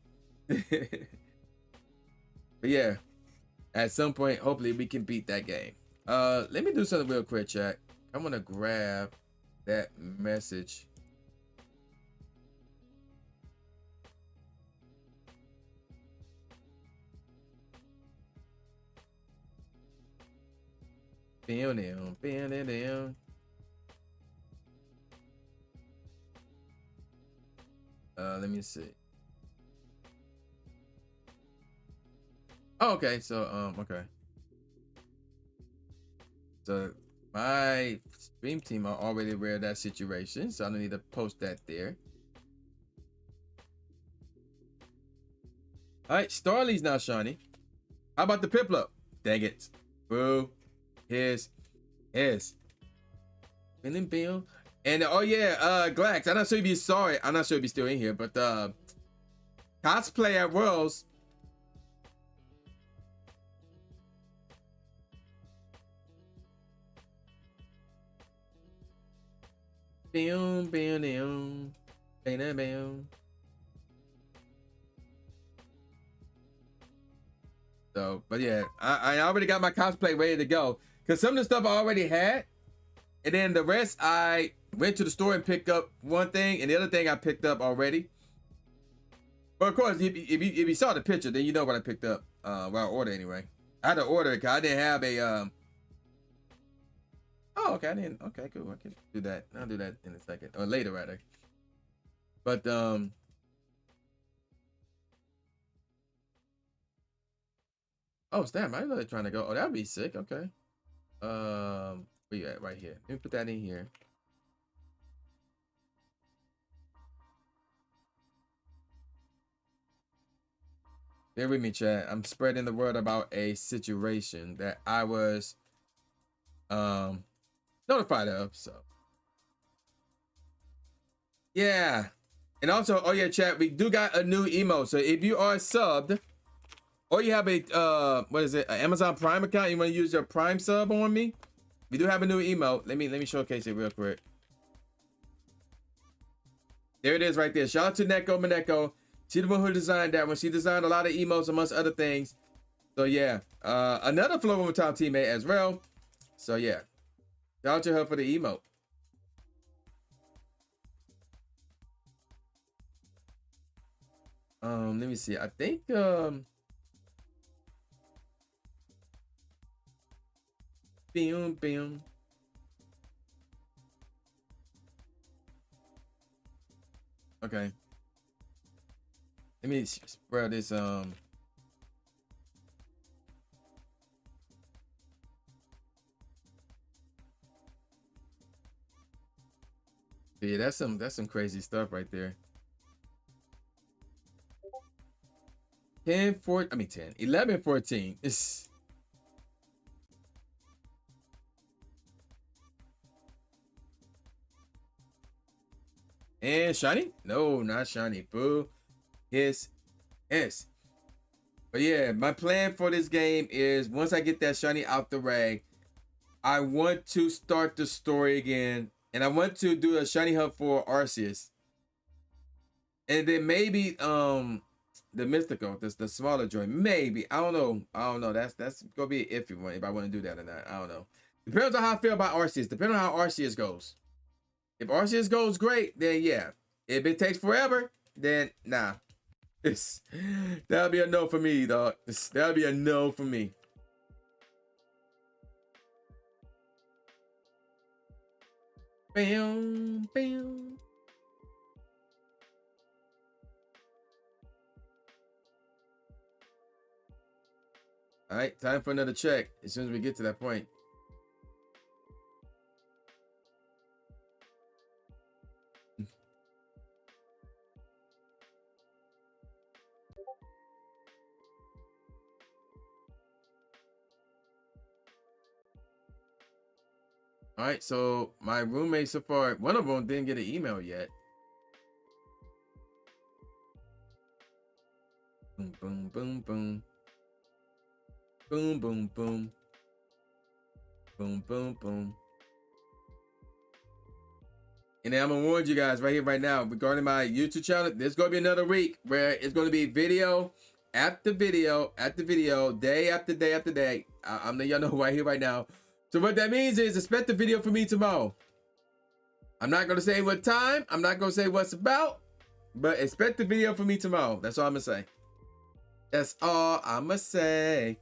But yeah, at some point, hopefully we can beat that game. Let me do something real quick, chat. I'm gonna grab that message. Bam, bam, bam, bam. Let me see. Oh, okay, so okay. So my stream team are already aware of that situation, so I don't need to post that there. All right, Starly's not shiny. How about the Piplup? Dang it. Boo. His. Feeling Bill. And oh yeah, Glax, I'm not sure if you saw it. I'm not sure if he's still in here, but cosplay at Worlds. Bam, bam, bam. Bam, bam. So, but yeah, I already got my cosplay ready to go. Because some of the stuff I already had. And then the rest, I went to the store and picked up one thing. And the other thing I picked up already. But of course, if you saw the picture, then you know what I picked up. Well, I ordered anyway. I had to order it because I didn't have a... Oh, okay, I didn't... Okay, cool. I can do that. I'll do that in a second. Or later, rather. But, oh, snap. I know they're trying to go. Oh, that'd be sick. Okay. Where you at? Right here. Let me put that in here. Bear with me, chat. I'm spreading the word about a situation that I was notified of. So yeah. And also, oh yeah, chat, we do got a new emote. So if you are subbed or you have a what is it, an Amazon Prime account, you want to use your Prime sub on me, we do have a new emote. Let me showcase it real quick. There it is right there. Shout out to Neko Maneko. She's the one who designed that one. She designed a lot of emotes amongst other things. So yeah, another Flow Over Top teammate as well. So yeah, shout out to her for the emote. Let me see. I think Boom, boom. Okay. Let me spread this. Yeah, that's some crazy stuff right there. 10, 4, I mean 10, 11, 14. It's and shiny? No, not shiny. Boo. Yes. Yes. But yeah, my plan for this game is once I get that shiny out the way, I want to start the story again. And I want to do a shiny hunt for Arceus. And then maybe the mystical, the smaller joint. Maybe. I don't know. That's gonna be an iffy one if I want to do that or not. I don't know. Depends on how I feel about Arceus. Depending on how Arceus goes. If Arceus goes great, then yeah. If it takes forever, then nah. That'll be a no for me, dog. That'll be a no for me. Bam, bam. All right, time for another check as soon as we get to that point. All right, so my roommate so far, one of them didn't get an email yet. Boom, boom, boom, boom. Boom, boom, boom. Boom, boom, boom. And then I'm gonna warn you guys right here, right now, regarding my YouTube channel. There's gonna be another week where it's gonna be video after video after video, day after day after day. I'm letting y'all know right here, right now. So what that means is expect the video from me tomorrow. I'm not gonna say what time. I'm not gonna say what's about, but expect the video from me tomorrow. That's all I'm gonna say. That's all I'm gonna say.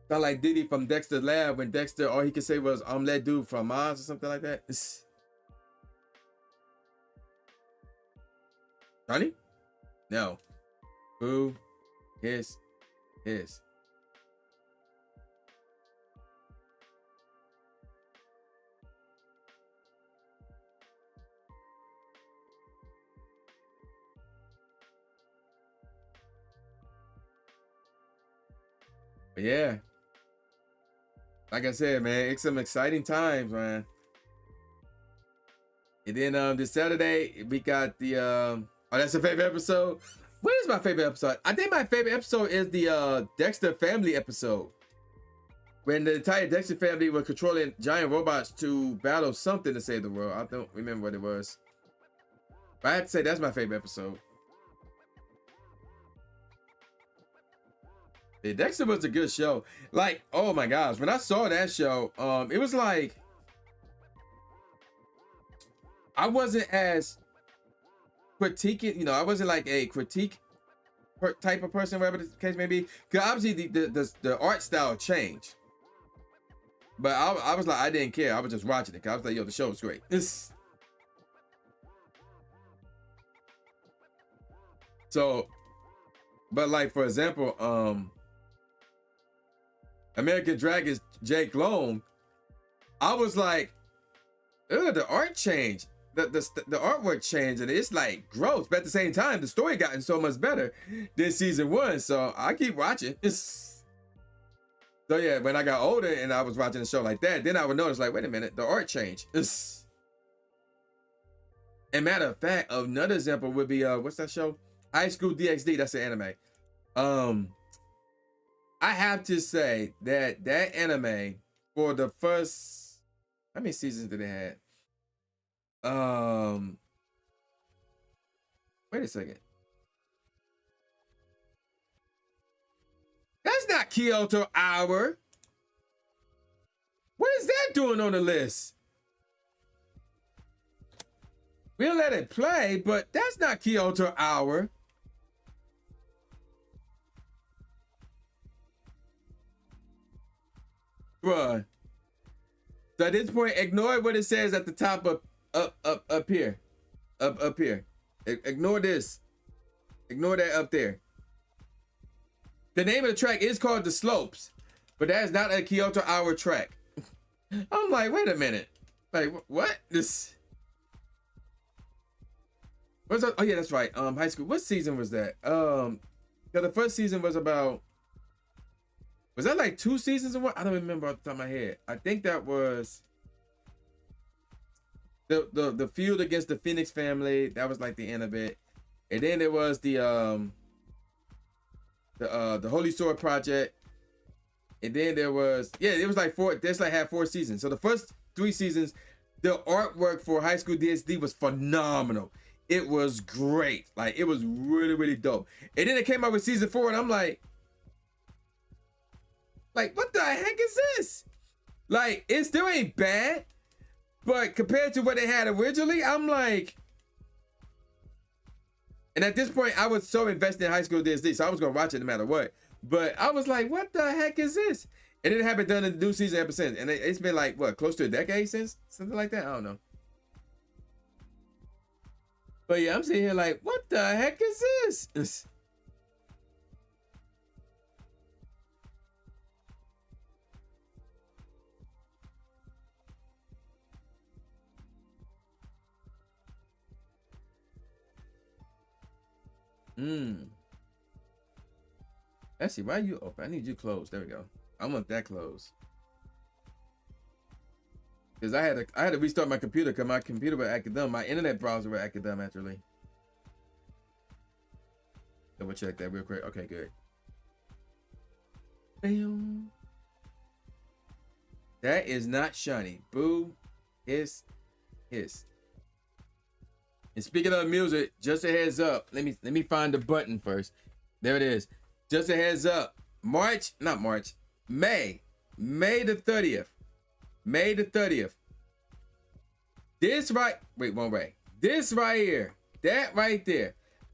Sound like Diddy from Dexter's Lab when Dexter, all he could say was, that dude from Mars or something like that. Honey? No. Who? His. But yeah. Like I said, man, it's some exciting times, man. And then this Saturday we got the oh, that's a favorite episode. What is my favorite episode? I think my favorite episode is the Dexter family episode. When the entire Dexter family were controlling giant robots to battle something to save the world. I don't remember what it was. But I have to say that's my favorite episode. Yeah, Dexter was a good show. Like, oh my gosh, when I saw that show, it was like I wasn't as critiquing, I wasn't like a critique type of person, whatever the case may be. Because obviously the art style changed. But I was like, I didn't care. I was just watching it. Cause I was like, yo, the show was great. So, but like, for example, American Dragon's Jake Long, I was like, ugh, the art changed. The artwork changed, and it's like gross. But at the same time, the story gotten so much better than season 1. So I keep watching. So yeah, when I got older and I was watching a show like that, then I would notice, like, wait a minute, the art changed. And matter of fact, another example would be what's that show? High School DxD. That's an anime. I have to say that anime, for the first, how many seasons did it have? Wait a second. That's not Kyoto Hour. What is that doing on the list? We'll let it play, but that's not Kyoto Hour. bruh. So at this point, ignore what it says at the top up here. Up here. Ignore this. Ignore that up there. The name of the track is called The Slopes, but that is not a Kyoto Hour track. I'm like, wait a minute. Like, what? This... What's that? Oh yeah, that's right. High school. What season was that? The first season was about... Was that like 2 seasons or what? I don't remember off the top of my head. I think that was the feud against the Phoenix family. That was like the end of it. And then there was the Holy Sword Project. And then there was, yeah, it was like 4. This like had 4 seasons. So the first 3 seasons, the artwork for High School DxD was phenomenal. It was great. Like, it was really, really dope. And then it came out with season 4, and I'm like, what the heck is this? Like, it still ain't bad, but compared to what they had originally, I'm like... And at this point, I was so invested in High School DxD, so I was gonna watch it no matter what. But I was like, what the heck is this? And it haven't done a new season ever since. And it's been like, what, close to a decade since? Something like that? I don't know. But yeah, I'm sitting here like, what the heck is this? Let's see, why are you open? I need you closed. There we go. I want that closed. Because I had to restart my computer because my computer was acting dumb. My internet browser was acting dumb actually. Double check that real quick. Okay, good. Bam. That is not shiny. Boo. Hiss. Hiss. And speaking of music, just a heads up. Let me find the button first. There it is. Just a heads up. May the 30th. May the 30th. This right here. That right there.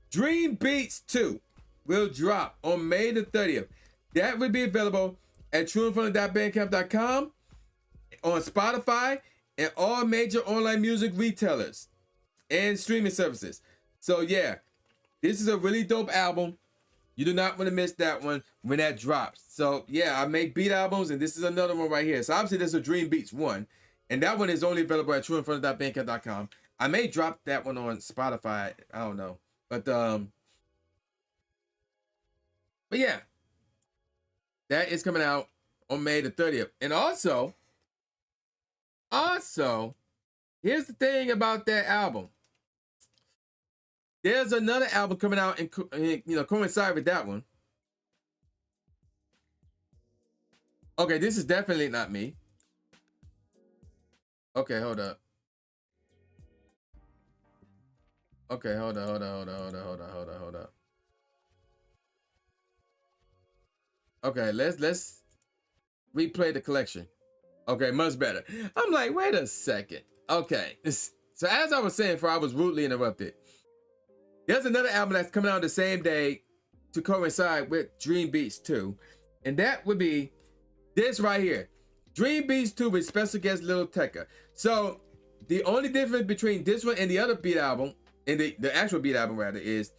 Dream Beats 2 will drop on May the 30th. That will be available at trueandfunny.bandcamp.com, on Spotify, and all major online music retailers and streaming services. So yeah, this is a really dope album. You do not want to miss that one when that drops. So yeah, I make beat albums, and this is another one right here. So obviously there's a Dream Beats 1, and that one is only available at trueandfunny.bandcamp.com. I may drop that one on Spotify. I don't know. But yeah, that is coming out on May the 30th. And also, here's the thing about that album. There's another album coming out and coincide with that one. Okay, this is definitely not me. Okay, hold up. Okay, hold up. Okay, let's replay the collection. Okay, much better. I'm like, wait a second. Okay, so as I was saying before I was rudely interrupted, there's another album that's coming out the same day to coincide with Dream Beats 2, and that would be this right here, Dream Beats 2 with special guest Lil Tecca. So the only difference between this one and the other beat album, and the actual beat album rather, is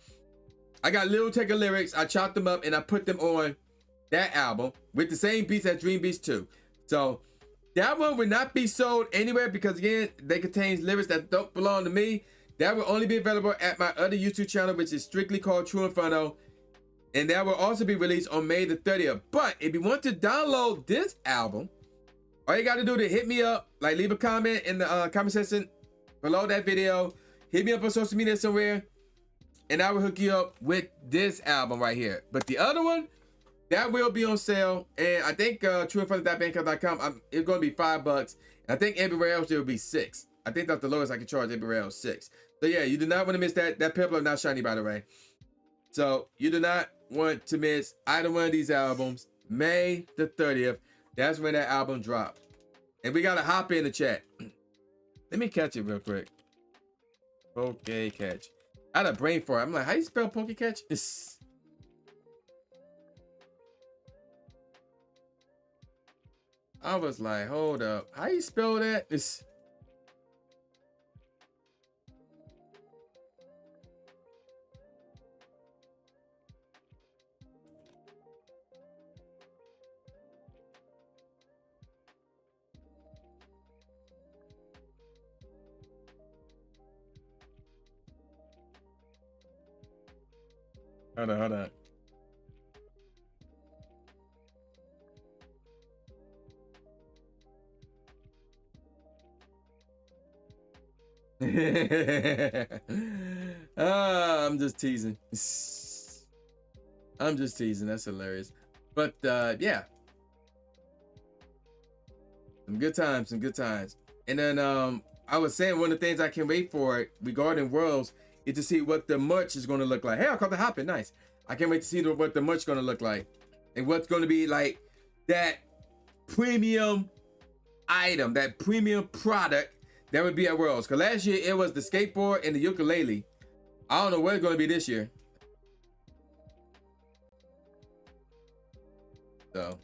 I got Lil Tecca lyrics, I chopped them up, and I put them on that album with the same beats as Dream Beats 2. So that one would not be sold anywhere because, again, they contain lyrics that don't belong to me. That will only be available at my other YouTube channel, which is strictly called True Inferno. And that will also be released on May the 30th. But if you want to download this album, all you got to do is hit me up, like leave a comment in the comment section below that video. Hit me up on social media somewhere, and I will hook you up with this album right here. But the other one, that will be on sale. And I think trueandfunny.bandcamp.com, it's going to be $5. And I think everywhere else it will be $6. I think that's the lowest I can charge everywhere else, $6. So yeah, you do not want to miss that. That purple is not shiny, by the way. So you do not want to miss either one of these albums. May the 30th, that's when that album dropped. And we got to hop in the chat. Let me catch it real quick. Poke catch. I had a brain fart. I'm like, how you spell poke catch? I was like, hold up. How you spell that? It's hold on, hold on. I'm just teasing. I'm just teasing. That's hilarious. But yeah, some good times, some good times. And then I was saying one of the things I can't wait for regarding Worlds is to see what the merch is going to look like. Hey, I caught the hopping. Nice. I can't wait to see what the merch is going to look like and what's going to be like that premium item, that premium product that would be at Worlds. Because last year it was the skateboard and the ukulele. I don't know what it's going to be this year. So.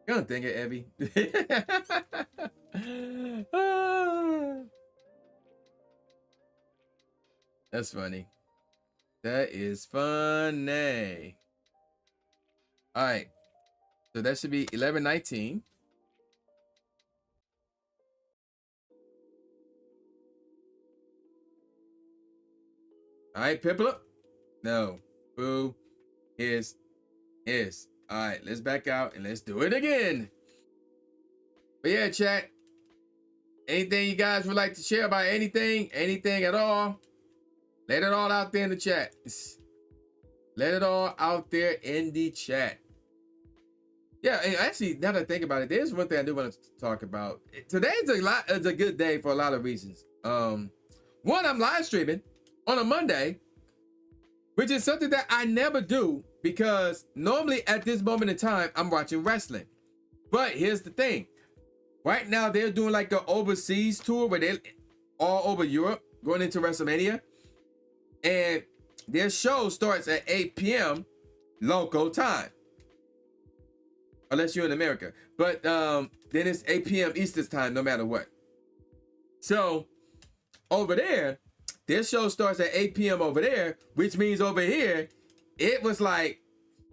God dang it, Evie. That's funny. That is funny. All right. So that should be 11:19. All right, Piplup. No. Boo. Is. All right, let's back out and let's do it again. But yeah, chat. Anything you guys would like to share about anything at all? Let it all out there in the chat. Let it all out there in the chat. Yeah, and actually, now that I think about it, there's one thing I do want to talk about. Today's a good day for a lot of reasons. One, I'm live streaming on a Monday, which is something that I never do because normally at this moment in time, I'm watching wrestling. But here's the thing. Right now, they're doing like an overseas tour where they're all over Europe going into WrestleMania. And their show starts at 8 p.m. local time. Unless you're in America. But then it's 8 p.m. Eastern time, no matter what. So over there, their show starts at 8 p.m. over there, which means over here, it was like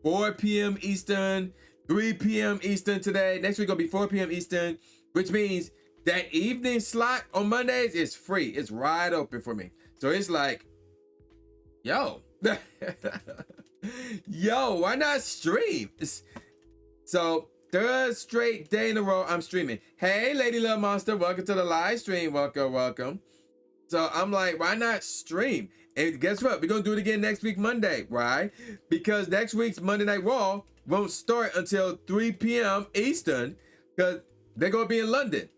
4 p.m. Eastern, 3 p.m. Eastern today. Next week will be 4 p.m. Eastern, which means that evening slot on Mondays is free. It's wide open for me. So it's like, yo, yo, why not stream? So third straight day in a row, I'm streaming. Hey, Lady Love Monster, welcome to the live stream. Welcome, welcome. So I'm like, why not stream? And guess what? We're going to do it again next week, Monday, right? Because next week's Monday Night Raw won't start until 3 p.m. Eastern because they're going to be in London.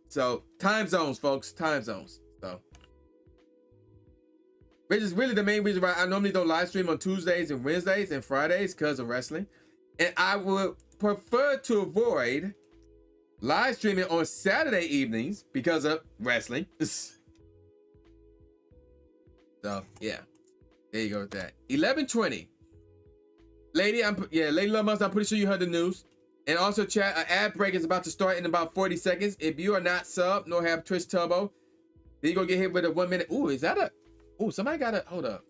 So time zones, folks, time zones. So, which is really the main reason why I normally don't live stream on Tuesdays and Wednesdays and Fridays because of wrestling. And I would prefer to avoid live streaming on Saturday evenings because of wrestling. So yeah, there you go with that. 11:20. Lady Love Monster, I'm pretty sure you heard the news. And also chat, an ad break is about to start in about 40 seconds. If you are not sub nor have Twitch Turbo, then you're gonna get hit with a 1 minute. Ooh, is that somebody got a, hold up.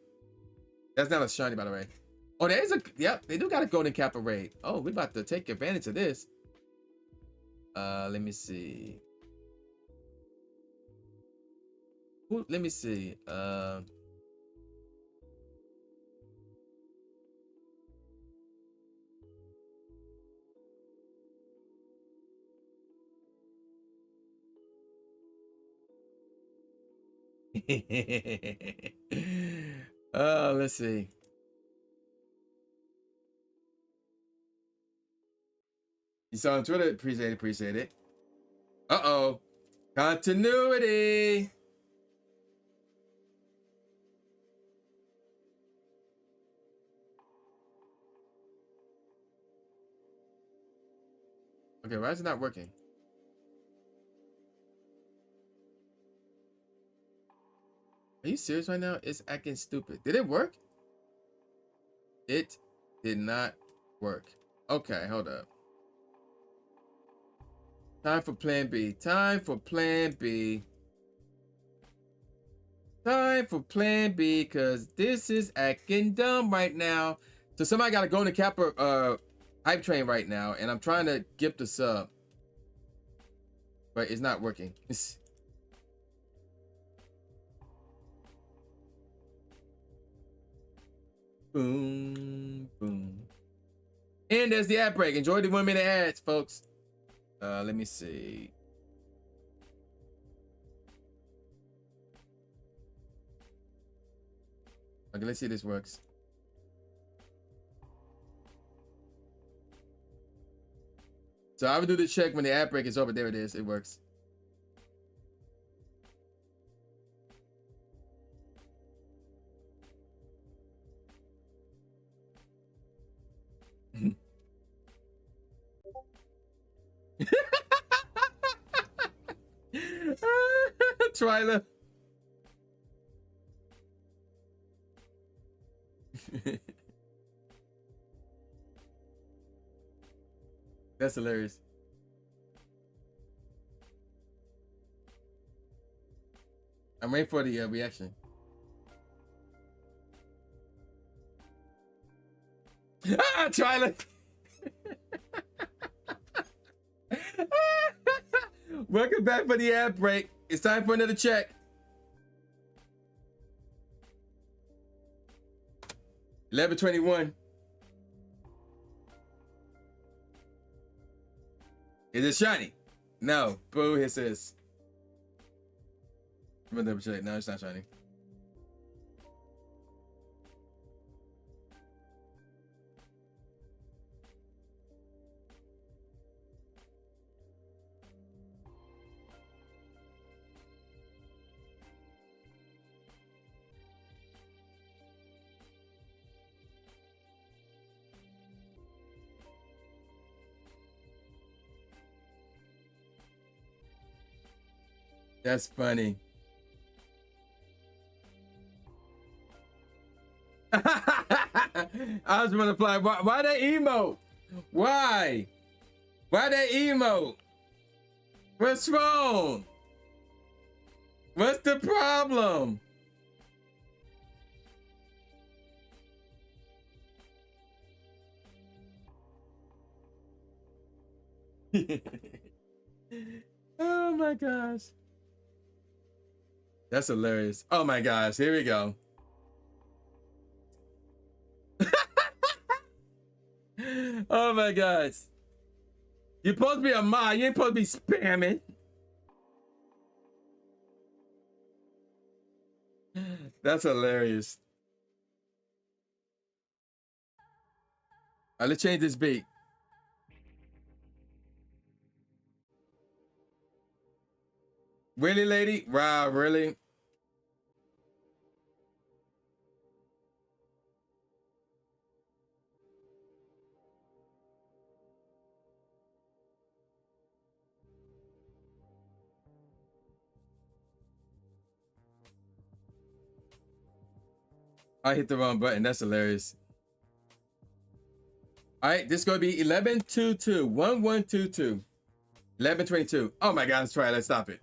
That's not a shiny, by the way. Oh, there's yep, they do got a golden kappa raid. Oh, we about to take advantage of this. Let me see. Ooh, let me see. Let's see. You saw on Twitter, appreciate it. Uh-oh. Continuity. Okay, why is it not working? Are you serious right now? It's acting stupid. Did it work? It did not work. Okay, hold up. Time for plan B. Time for plan B. Time for plan B, because this is acting dumb right now. So somebody got to go in the Kappa hype train right now, and I'm trying to get the sub. But it's not working. Boom, boom. And there's the ad break. Enjoy the 1 minute ads, folks. Let me see. Okay, let's see if this works. So I would do the check when the ad break is over. There it is. It works. Twyla. That's hilarious. I'm waiting for the reaction. Ah, Twyla. Welcome back for the ad break. It's time for another check. $11.21. Is it shiny? No. Boo, it says. I'm gonna double check. No, it's not shiny. That's funny. I was gonna reply. Why that emote? Why? Why that emote? What's wrong? What's the problem? Oh my gosh. That's hilarious. Oh my gosh. Here we go. Oh my gosh. You're supposed to be a mod. You ain't supposed to be spamming. That's hilarious. All right, let's change this beat. Really, lady? Wow, really? I hit the wrong button. That's hilarious. All right, this is going to be 1122. 1122. 1122. Oh my God, let's try it. Let's stop it.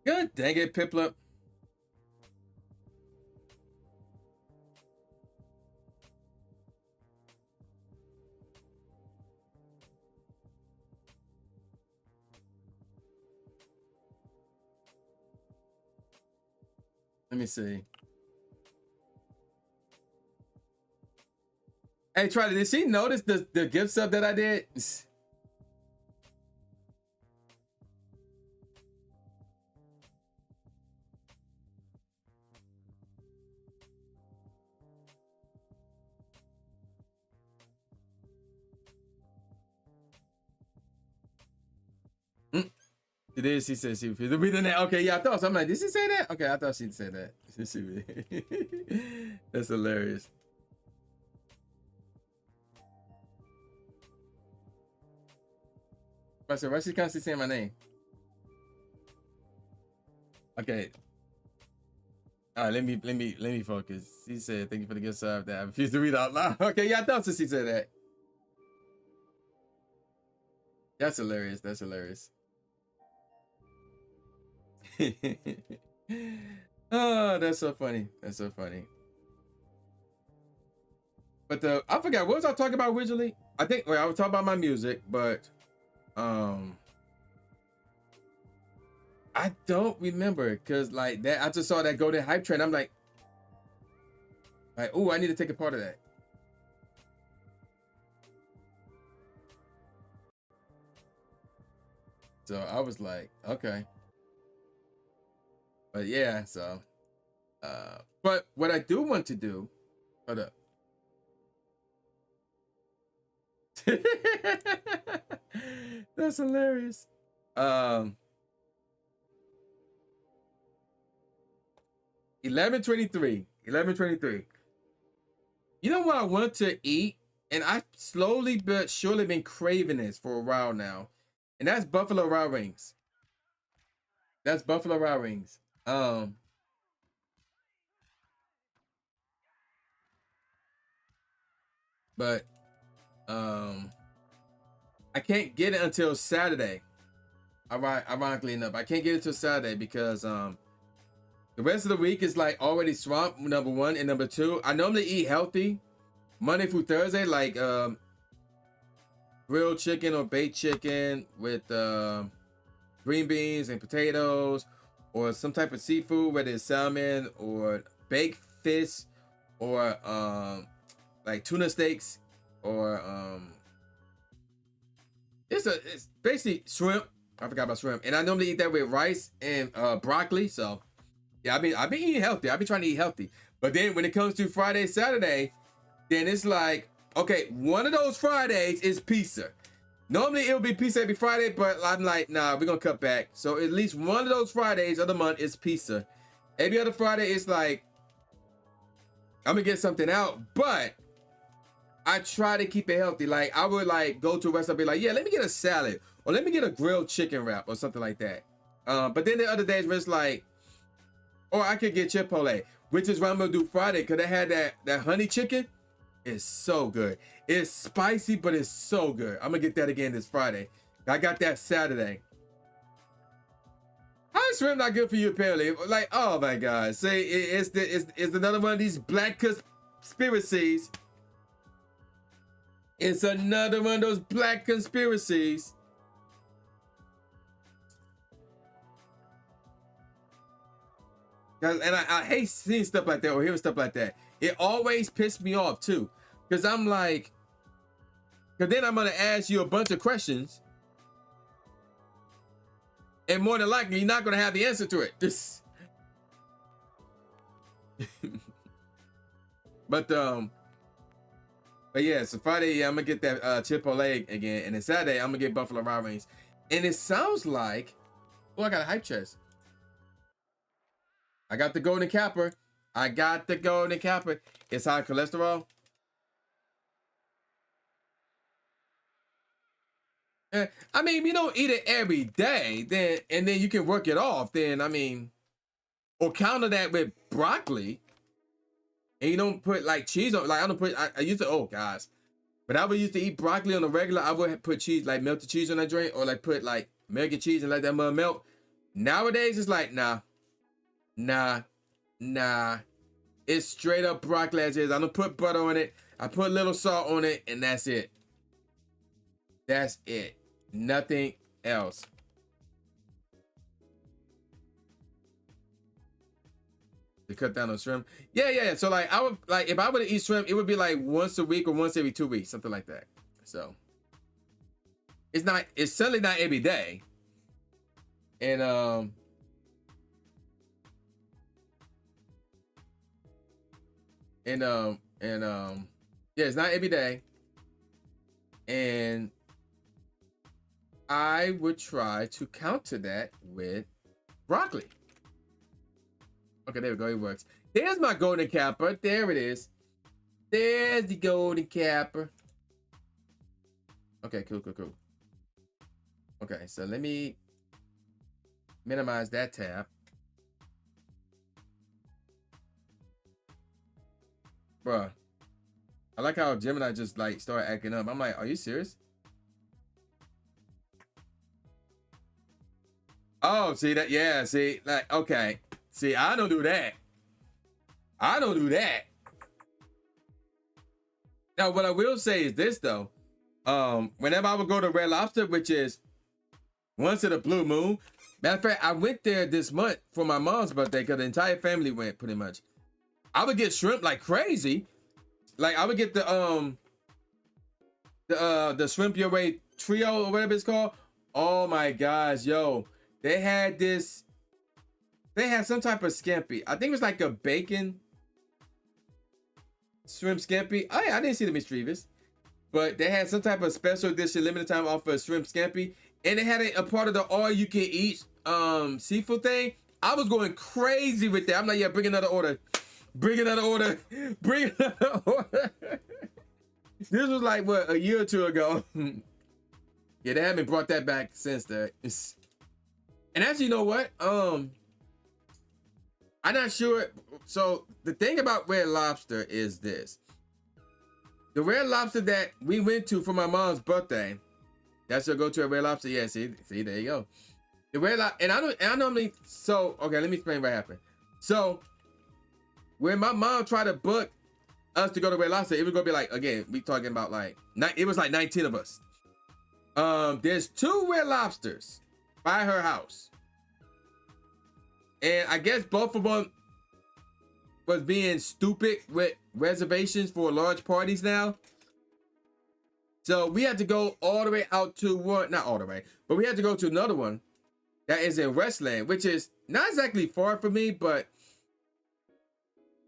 God dang it, Piplup. Let me see. Hey, try to. Did she notice the gift sub that I did? It is. She said she was reading that. Okay, yeah, I thought so. I'm like, did she say that? Okay, I thought she'd say that. That's hilarious. I said, why she constantly saying my name? Okay. All right, let me focus. He said, "Thank you for the gift sub that I refuse to read out loud." Okay, yeah, I thought since he said that. That's hilarious. That's hilarious. Oh, that's so funny. That's so funny. But I forgot what was I talking about originally. I think I was talking about my music, but um, I don't remember because like that. I just saw that golden hype train. I'm like, oh, I need to take a part of that. So I was like, okay, but yeah. So, but what I do want to do, hold up. That's hilarious. Um, 11:23. 11:23. You know what I want to eat, and I slowly but surely been craving this for a while now, and that's Buffalo Wild Wings. That's Buffalo Wild Wings. Um, but I can't get it until Saturday. Ironically enough, I can't get it until Saturday because the rest of the week is like already swamped. Number one and number two, I normally eat healthy Monday through Thursday, like grilled chicken or baked chicken with green beans and potatoes, or some type of seafood, whether it's salmon or baked fish, or like tuna steaks, or it's basically shrimp. I forgot about shrimp, and I normally eat that with rice and broccoli. So yeah, I've been eating healthy. I've been trying to eat healthy, but then when it comes to Friday, Saturday, then it's like, okay, one of those Fridays is pizza. Normally it would be pizza every Friday, but I'm like, nah, we're gonna cut back. So at least one of those Fridays of the month is pizza. Every other Friday is like, I'm gonna get something out, but I try to keep it healthy. Like I would like go to a restaurant, be like, yeah, let me get a salad, or let me get a grilled chicken wrap, or something like that. But then the other days where it's like, or I could get Chipotle, which is what I'm gonna do Friday, cause they had that honey chicken. It's so good. It's spicy, but it's so good. I'm gonna get that again this Friday. I got that Saturday. How is shrimp not good for you, apparently? Like, oh my God. Say it's another one of these black conspiracies. It's another one of those black conspiracies. And I hate seeing stuff like that or hearing stuff like that. It always pissed me off too. Because I'm like, because then I'm going to ask you a bunch of questions. And more than likely, you're not going to have the answer to it. But yeah, so Friday, yeah, I'm going to get that Chipotle again. And then Saturday, I'm going to get Buffalo Wild Wings. And it sounds like, oh, I got a hype chest. I got the golden capper. I got the golden capper. It's high cholesterol. I mean, you don't eat it every day, then you can work it off. Then I mean, or counter that with broccoli, and you don't put like cheese on. Like I don't put. I used to. Oh gosh, but I would used to eat broccoli on the regular. I would put cheese, like melted cheese on that drink, or like put like American cheese and let that mud melt. Nowadays, it's like nah. It's straight up broccoli as is. I don't put butter on it. I put a little salt on it, and that's it. That's it. Nothing else. To cut down on shrimp. Yeah. So like I would like if I were to eat shrimp, it would be like once a week or once every 2 weeks, something like that. So it's certainly not every day. And yeah, it's not every day. And I would try to counter that with broccoli. Okay, there we go. It works. There's my golden capper. There it is. There's the golden capper. Okay, cool. Okay, so let me minimize that tab. Bruh. I like how Gemini just like started acting up. I'm like, are you serious? Oh, see that? Yeah, see, like, okay. See, I don't do that. I don't do that. Now, what I will say is this though. Whenever I would go to Red Lobster, which is once in a blue moon. Matter of fact, I went there this month for my mom's birthday because the entire family went pretty much. I would get shrimp like crazy. Like I would get the shrimp your way trio or whatever it's called. Oh my gosh, yo. They had some type of scampi. I think it was like a bacon shrimp scampi. Oh yeah, I didn't see the mischievous. But they had some type of special edition limited time offer of shrimp scampi. And they had a part of the all you can eat seafood thing. I was going crazy with that. I'm like, yeah, bring another order. Bring another order. Bring another order. This was like what, a year or two ago. Yeah, they haven't brought that back since then. And actually, you know what? I'm not sure. So the thing about Red Lobster is this. The Red Lobster that we went to for my mom's birthday, that's your go-to at Red Lobster. Yeah, see, there you go. The Red Lobster, and I normally, so, okay, let me explain what happened. So, when my mom tried to book us to go to Red Lobster, it was gonna be like, again, we talking about like, it was like 19 of us. There's 2 Red Lobsters by her house. And I guess both of them was being stupid with reservations for large parties now. So we had to go all the way out to one, not all the way, but we had to go to another one that is in Westland, which is not exactly far from me, but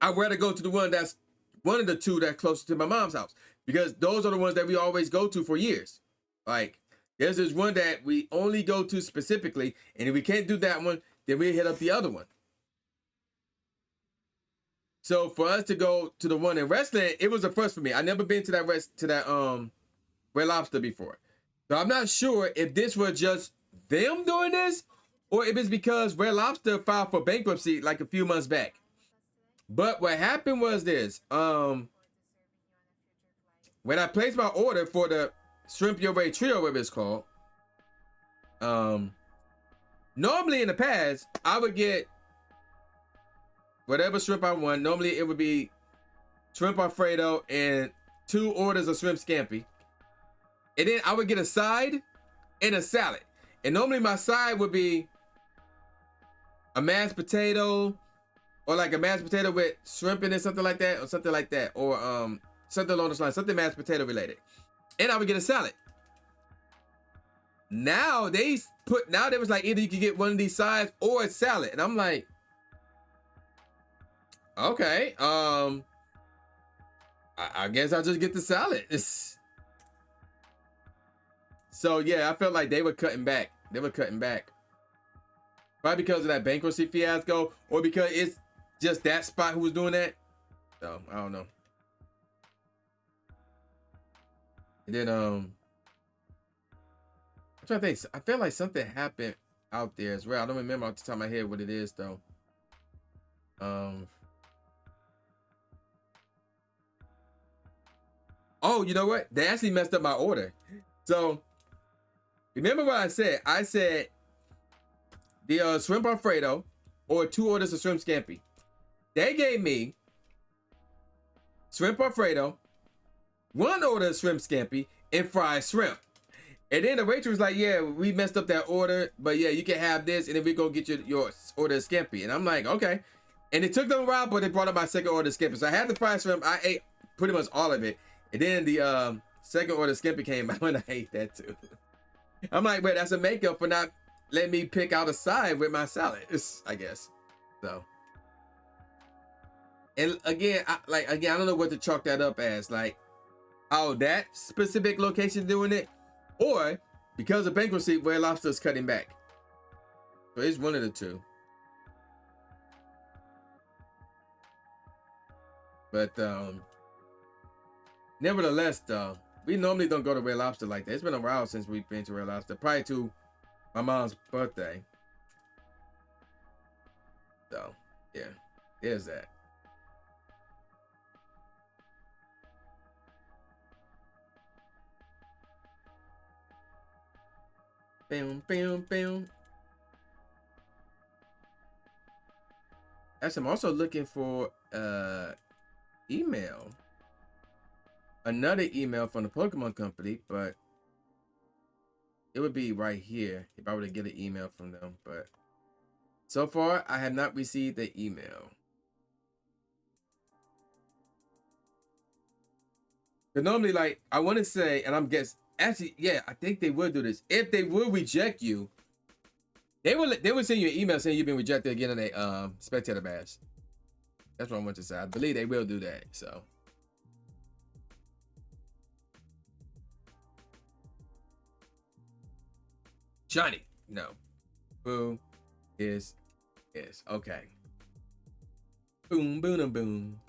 I'd rather go to the one that's one of the 2 that's closer to my mom's house, because those are the ones that we always go to for years. Like, there's this one that we only go to specifically, and if we can't do that one, then we hit up the other one. So for us to go to the one in Westland, it was a first for me. I never been to that Red Lobster before. So I'm not sure if this was just them doing this or if it's because Red Lobster filed for bankruptcy like a few months back. But what happened was this. When I placed my order for the shrimp your way trio, whatever it's called, normally in the past, I would get whatever shrimp I want. Normally it would be shrimp Alfredo and 2 orders of shrimp scampi. And then I would get a side and a salad. And normally my side would be a mashed potato, or like a mashed potato with shrimp in it, something like that, or something like that. Or something along those lines, something mashed potato related. And I would get a salad. Now they was like, either you could get one of these sides or a salad. And I'm like, okay, I guess I'll just get the salad. So yeah, I felt like they were cutting back. Probably because of that bankruptcy fiasco, or because it's just that spot who was doing that. So I don't know. And then I'm trying to think. I feel like something happened out there as well. I don't remember off the top of my head what it is though. Oh, you know what? They actually messed up my order. So remember what I said? I said the shrimp Alfredo or 2 orders of shrimp scampi. They gave me shrimp Alfredo, 1 order of shrimp scampi, and fried shrimp. And then the waitress was like, yeah, we messed up that order, but yeah, you can have this, and then we go get your order of scampi. And I'm like, okay. And it took them a while, but they brought up my second order of scampi. So I had the fried shrimp. I ate pretty much all of it. And then the second order of scampi came out, and I ate that too. I'm like, wait, that's a makeup for not letting me pick out a side with my salad, I guess. So, and again, I don't know what to chalk that up as. Like, oh, that specific location doing it, or because of bankruptcy, Red Lobster is cutting back. So it's one of the 2. But nevertheless, though, we normally don't go to Red Lobster like that. It's been a while since we've been to Red Lobster, probably to my mom's birthday. So, yeah, there's that. Boom, boom, boom. Actually, I'm also looking for email. Another email from the Pokemon company, but it would be right here if I were to get an email from them. But so far, I have not received the email. But normally, like, I want to say, and I'm guessing, actually, yeah, I think they would do this. If they would reject you, they would send you an email saying you've been rejected again in a spectator badge. That's what I want to say. I believe they will do that. So. Johnny, no. Boo is okay. Boom, boom, boom.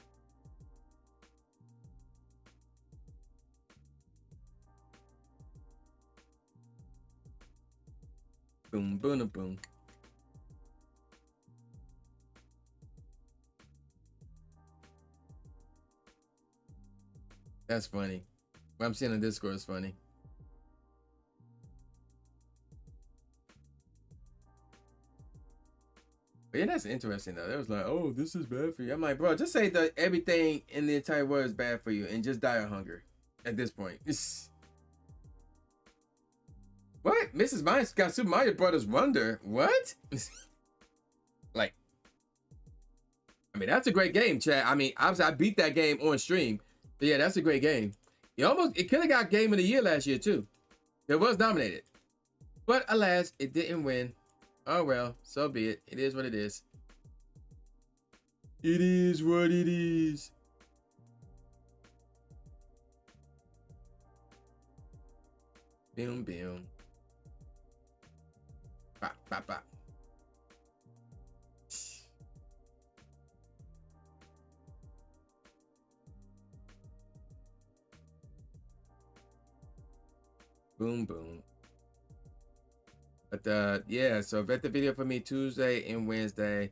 Boom, boom, boom. That's funny. What I'm seeing on Discord is funny. But yeah, that's interesting though. It was like, oh, this is bad for you. I'm like, bro, just say that everything in the entire world is bad for you and just die of hunger at this point. What? Mrs. Myers got Super Mario Brothers Wonder. What? Like, I mean, that's a great game, Chad. I mean, obviously I beat that game on stream. But yeah, that's a great game. It could have got Game of the Year last year too. It was nominated. But alas, it didn't win. Oh well, so be it. It is what it is. It is what it is. Boom, boom. Bop, bop, bop. Boom, boom. But yeah, so vet the video for me Tuesday and Wednesday.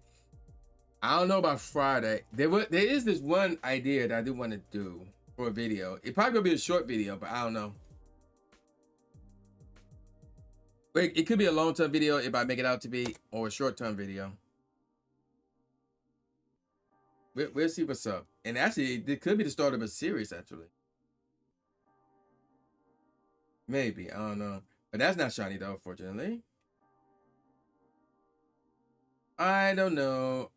I don't know about Friday. There is this one idea that I do want to do for a video. It probably will be a short video, but I don't know. It could be a long-term video if I make it out to be, or a short-term video. We'll see what's up. And actually, it could be the start of a series, actually. Maybe, I don't know. But that's not shiny though, fortunately. I don't know.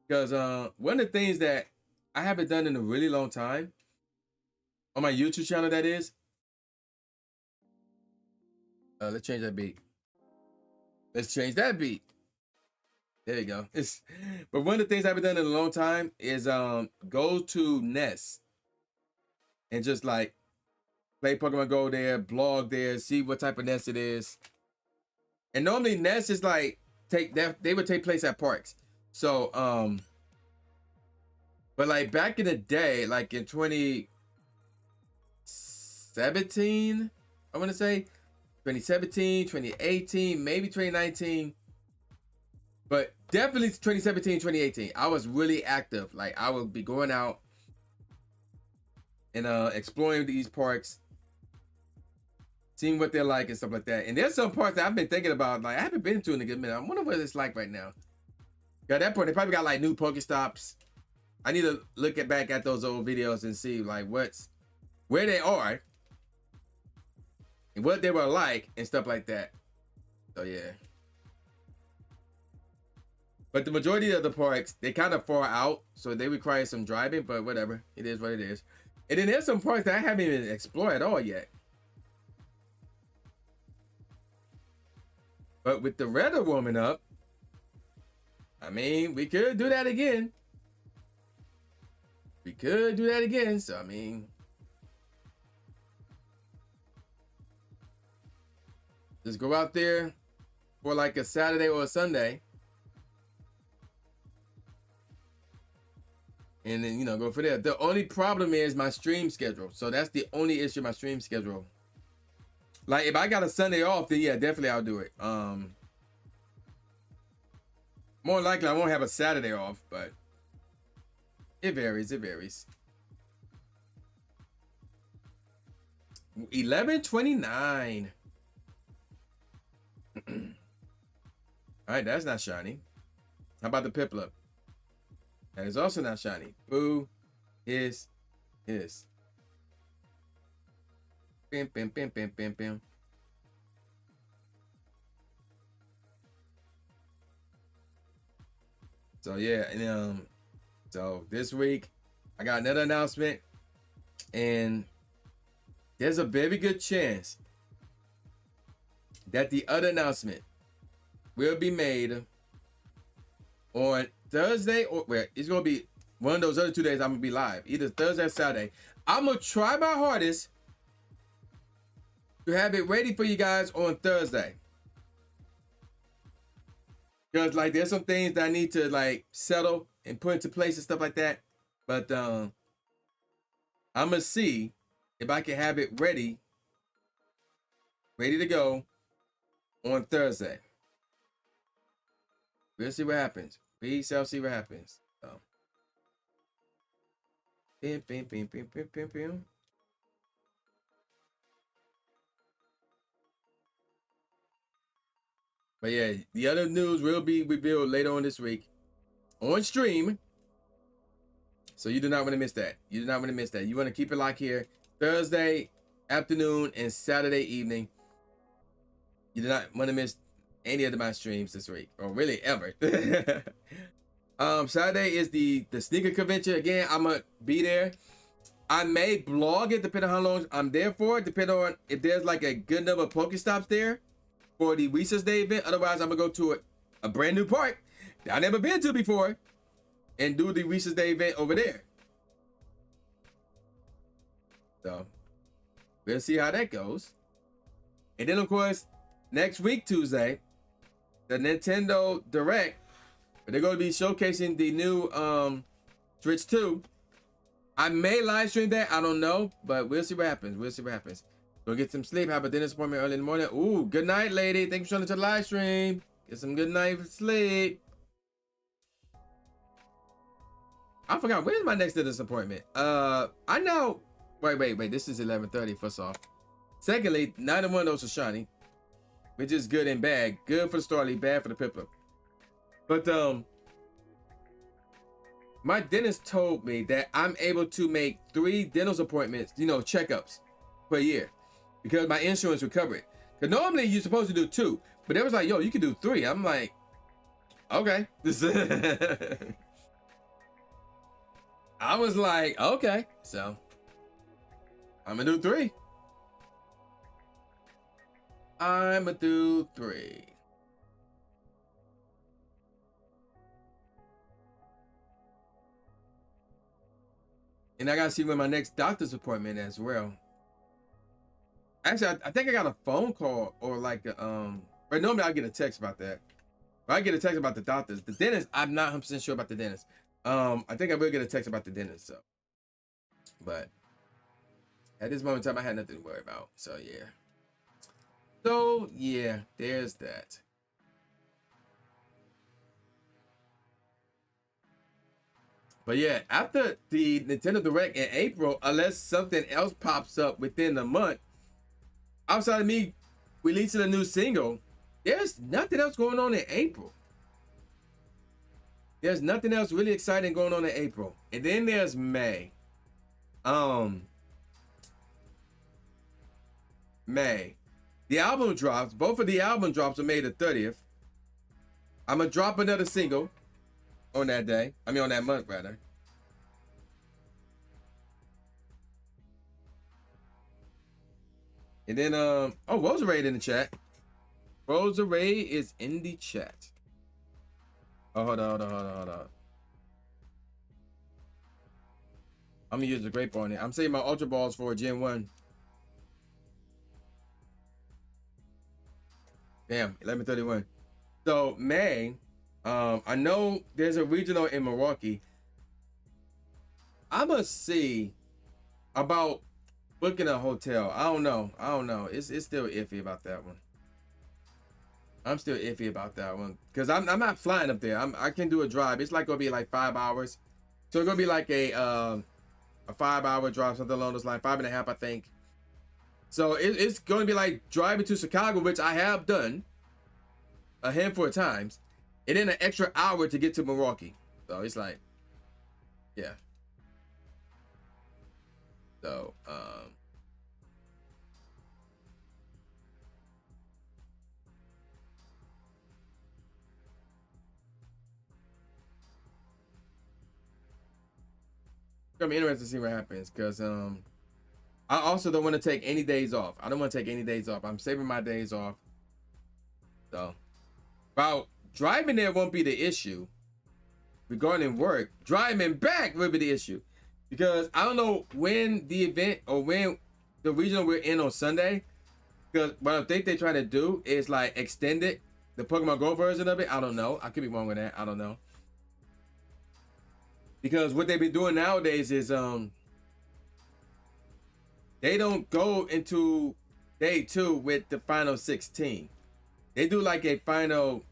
Because one of the things that I haven't done in a really long time, on my YouTube channel that is, let's change that beat. Let's change that beat. There you go. But one of the things I haven't done in a long time is go to Nest and just like play Pokemon Go there, blog there, see what type of nest it is. And normally nests is like they would take place at parks. So but like back in the day, like in 2017, I want to say 2017, 2018, maybe 2019, but definitely 2017, 2018. I was really active. Like I would be going out and exploring these parks, seeing what they're like and stuff like that. And there's some parts that I've been thinking about, like I haven't been to in a good minute. I wonder what it's like right now. At that point, they probably got like new Pokestops. I need to look back at those old videos and see like where they are and what they were like and stuff like that. So yeah. But the majority of the parks, they kind of far out, so they require some driving, but whatever. It is what it is. And then there's some parks that I haven't even explored at all yet. But with the weather warming up, I mean, we could do that again. We could do that again. So, I mean, just go out there for like a Saturday or a Sunday. And then, go for there. The only problem is my stream schedule. So that's the only issue, my stream schedule. Like if I got a Sunday off, then yeah, definitely I'll do it. More likely I won't have a Saturday off, but it varies. 1129. All right, that's not shiny. How about the Piplup? That is also not shiny. Boo is his. Bim, bim, bim, bim, bim, bim. So yeah, and so this week I got another announcement, and there's a very good chance that the other announcement will be made on Thursday, or where it's gonna be one of those other 2 days. I'm gonna be live, either Thursday or Saturday. I'm gonna try my hardest to have it ready for you guys on Thursday, because like there's some things that I need to like settle and put into place and stuff like that. But I'm gonna see if I can have it ready to go on Thursday. We'll see what happens. We shall see what happens. So. Bim, bim, bim, bim, bim, bim, bim. But yeah, the other news will be revealed later on this week on stream. So you do not want to miss that. You do not want to miss that. You want to keep it locked here Thursday afternoon and Saturday evening. You do not want to miss any of my streams this week, or really ever. Saturday is the sneaker convention. Again, I'm gonna be there. I may blog it depending on how long I'm there for, depending on if there's like a good number of Pokestops there for the Recess Day event. Otherwise, I'm gonna go to a brand new park that I've never been to before and do the Recess Day event over there. So we'll see how that goes. And then of course, next week, Tuesday, the Nintendo Direct, they're going to be showcasing the new Switch 2. I may live stream that. I don't know, but we'll see what happens. We'll see what happens. Go get some sleep. Have a dentist appointment early in the morning. Ooh, good night, lady. Thanks for showing up to the live stream. Get some good night sleep. I forgot. Where's my next dentist appointment? I know. Wait. This is 11:30. First off. Secondly, neither one of those are shiny, which is good and bad. Good for the Starly, bad for the Piplup. But my dentist told me that I'm able to make 3 dental appointments, checkups per year, because my insurance would cover it. Because normally you're supposed to do 2, but they was like, yo, you can do 3. I'm like, okay. I was like, okay. So I'm gonna do 3. I'ma do 3. And I gotta see when my next doctor's appointment as well. Actually, I think I got a phone call or like but normally I get a text about that. But I get a text about the doctors. The dentist, I'm not 100% sure about the dentist. I think I will get a text about the dentist. So, but at this moment in time, I had nothing to worry about. So yeah. So yeah, there's that. But yeah, after the Nintendo Direct in April, unless something else pops up within the month, outside of me releasing a new single, there's nothing else going on in April. There's nothing else really exciting going on in April. And then there's May. May. The album drops. Both of the album drops are May the 30th. I'm going to drop another single on that day. I mean, on that month, rather. And then, oh, Rosa Ray in the chat. Rosa Ray is in the chat. Oh, hold on. I'm going to use the grape on it. I'm saving my Ultra Balls for Gen 1. Damn, 11:31. So, May, I know there's a regional in Milwaukee. I'm going to see about booking a hotel. I don't know. It's still iffy about that one. I'm still iffy about that one. Because I'm not flying up there. I can do a drive. It's like going to be like 5 hours. So it's going to be like a 5-hour drive, something along those lines. 5.5, I think. So it's going to be like driving to Chicago, which I have done a handful of times, and then an extra hour to get to Milwaukee. So it's like, yeah. So, it's gonna be interesting to see what happens, because I also don't want to take any days off. I don't want to take any days off. I'm saving my days off. So, about driving there won't be the issue. Regarding work, driving back will be the issue, because I don't know when the event or when the regional we're in on Sunday. Because what I think they're trying to do is like extend it, the Pokemon Go version of it. I don't know. I could be wrong with that. I don't know. Because what they've been doing nowadays is they don't go into day 2 with the final 16. They do like a final,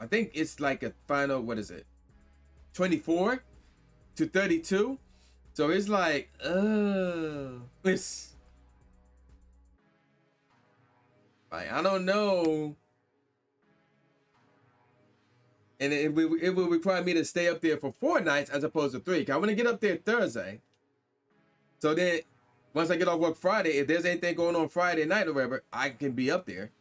I think it's like a final, what is it? 24 to 32. So it's like, it's like, I don't know. And it will require me to stay up there for 4 nights as opposed to 3. 'Cause I want to get up there Thursday. So then once I get off work Friday, if there's anything going on Friday night or whatever, I can be up there.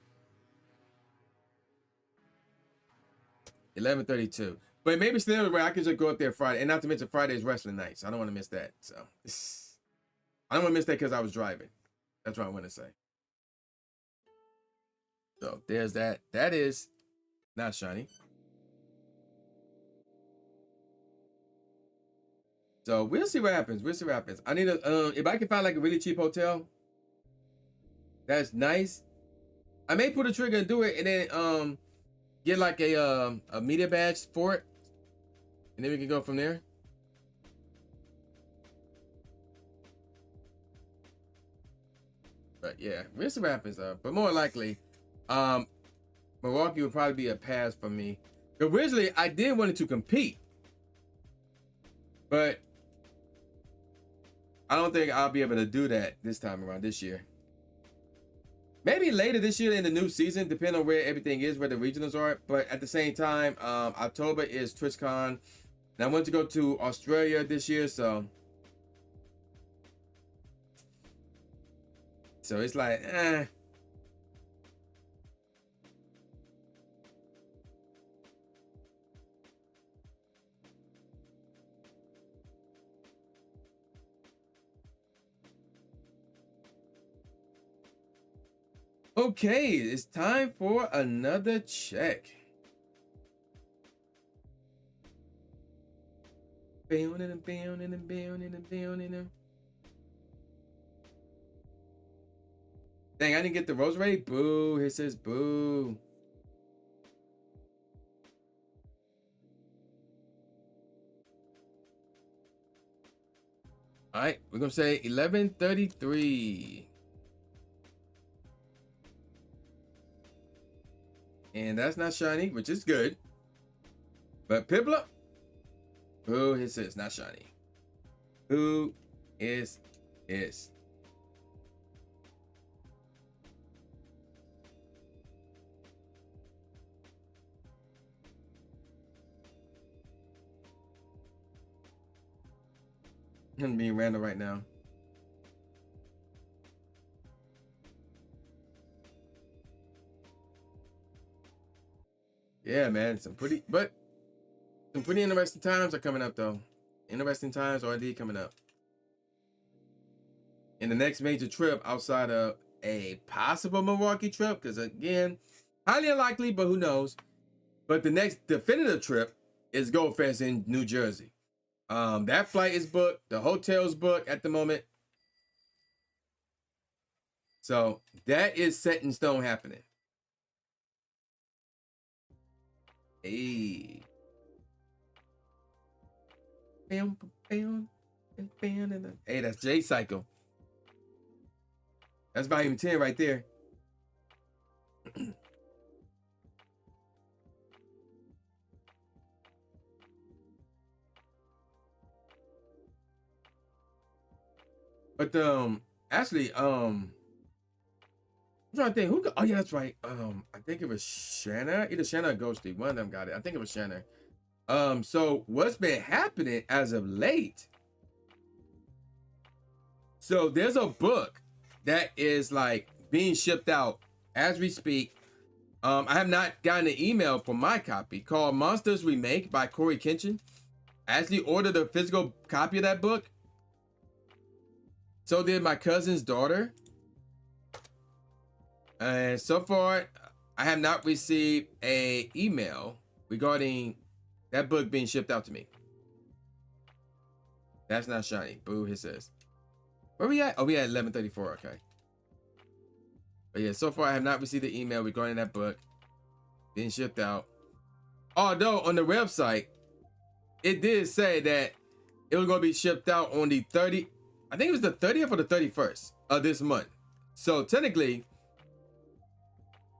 11:32. But maybe still where I can just go up there Friday. And not to mention Friday's wrestling night. So I don't want to miss that. So I don't want to miss that because I was driving. That's what I want to say. So there's that. That is not shiny. So we'll see what happens. We'll see what happens. I need a if I can find like a really cheap hotel, that's nice. I may pull the trigger and do it, and then get like a media badge for it, and then we can go from there. But yeah, we'll see what happens. But more likely, Milwaukee would probably be a pass for me. Originally, I did want to compete, but I don't think I'll be able to do that this time around this year. Maybe later this year in the new season, depending on where everything is, where the regionals are. But at the same time, October is TwitchCon. And I want to go to Australia this year, so it's like, Okay, it's time for another check. Dang, I didn't get the rose ready. Boo, it says boo. All right, we're gonna say 11:33. And that's not shiny, which is good. But Piplup, boo, it says not shiny. Who is this? I'm being random right now. Yeah, man, some pretty interesting times are coming up though. Interesting times are indeed coming up. In the next major trip outside of a possible Milwaukee trip, because again, highly unlikely, but who knows. But the next definitive trip is Gold Fest in New Jersey. That flight is booked. The hotel's booked at the moment. So that is set in stone happening. Hey. Bam, bam, bam, bam. Hey, that's J Cycle. That's volume 10 right there. But Actually, I'm trying to think oh yeah, that's right. I think it was Shanna, either Shanna or Ghosty. One of them got it. I think it was Shanna. So what's been happening as of late? So there's a book that is like being shipped out as we speak. I have not gotten an email for my copy, called Monsters Remake by Corey Kenshin. I actually ordered a physical copy of that book. So did my cousin's daughter. And so far, I have not received a email regarding that book being shipped out to me. That's not shiny. Boo, he says. Where we at? Oh, we at 11:34. Okay. But yeah, so far I have not received an email regarding that book being shipped out. Although on the website, it did say that it was going to be shipped out on the 30th. I think it was the 30th or the 31st of this month. So technically,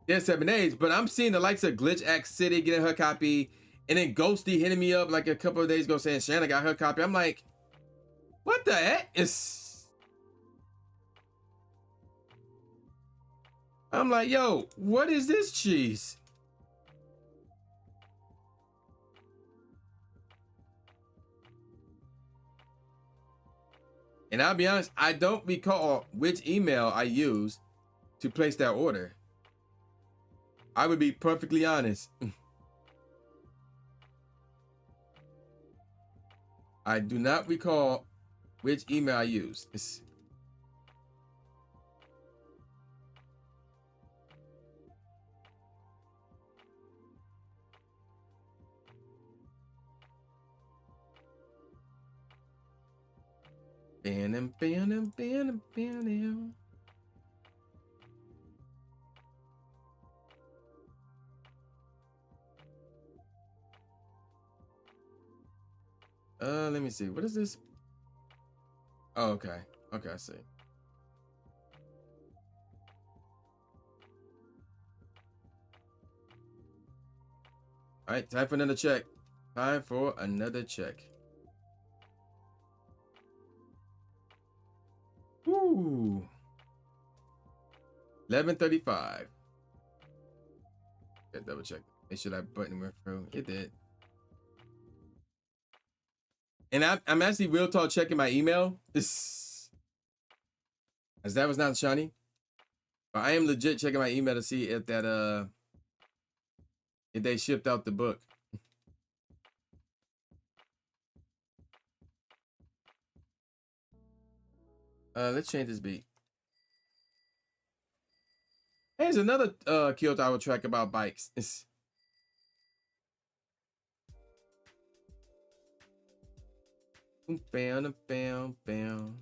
there's 7 days, but I'm seeing the likes of Glitch X City getting her copy, and then Ghosty hitting me up like a couple of days ago saying Shanna got her copy. I'm like, what the heck? I'm like, yo, what is this cheese? And I'll be honest, I don't recall which email I used to place that order. I would be perfectly honest. I do not recall which email I used. Bam, bam, bam, bam. Let me see. What is this? Oh, okay. Okay, I see. All right, time for another check. Time for another check. Woo. 11:35. Gotta double check. Make sure that button went through. It did. And I'm actually real talk checking my email. As that was not shiny. But I am legit checking my email to see if that if they shipped out the book. Let's change this beat. Here's another Kyoto Hour track about bikes. Bam, bam, bam.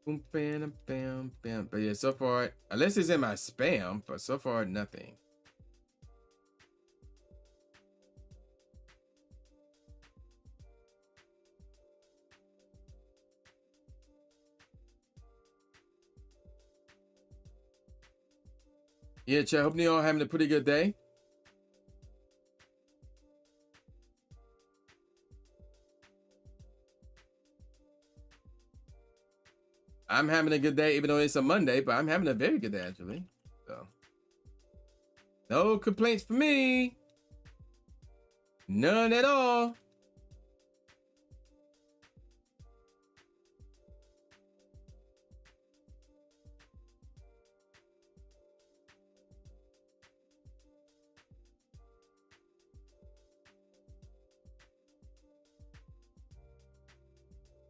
Boom, bam, bam, bam. But yeah, so far, unless it's in my spam, but so far, nothing. Yeah, chat. Hope you all having a pretty good day. I'm having a good day, even though it's a Monday, but I'm having a very good day, actually. So, no complaints for me. None at all.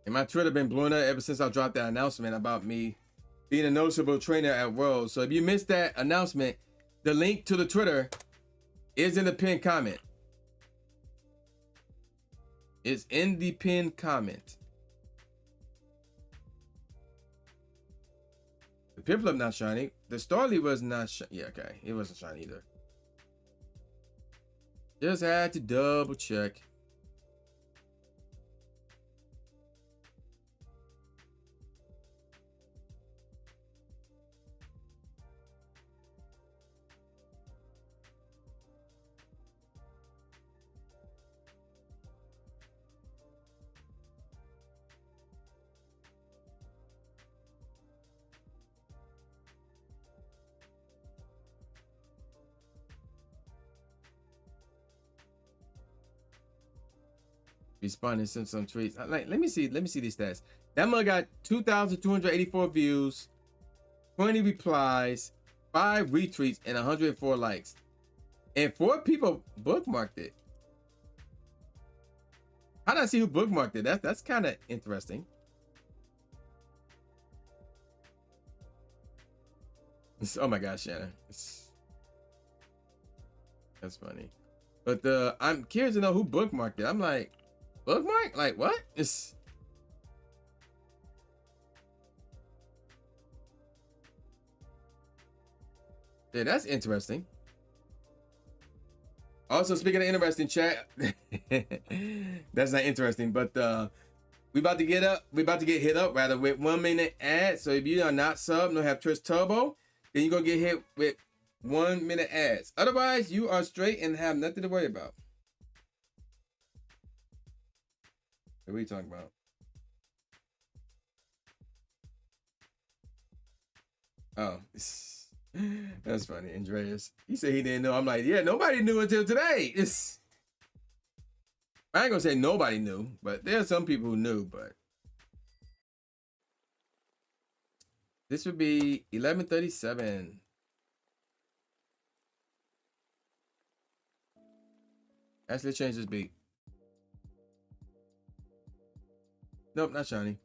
And my Twitter been blowing up ever since I dropped that announcement about me being a noticeable trainer at Worlds. So if you missed that announcement, the link to the Twitter is in the pinned comment. It's in the pinned comment. The Piplup not shiny. The Starly was not shiny. Yeah, okay. It wasn't shiny either. Just had to double check. responding, sent some tweets. Like, let me see these stats. That mug got 2,284 views, 20 replies, 5 retweets, and 104 likes. And 4 people bookmarked it. How did I see who bookmarked it? That's kind of interesting. Oh my gosh, Shannon. That's funny. But I'm curious to know who bookmarked it. I'm like, bookmark? Like what? Yeah, that's interesting. Also, speaking of interesting, chat, that's not interesting, but we about to get hit up rather with 1 minute ads. So if you are not sub, no have Twitch Turbo, then you're gonna get hit with 1 minute ads. Otherwise, you are straight and have nothing to worry about. What are you talking about? Oh, that's funny. Andreas, he said he didn't know. I'm like, yeah, nobody knew until today. I ain't gonna say nobody knew, but there are some people who knew. But this would be 11:37. Actually, change this beat. Nope, not shiny.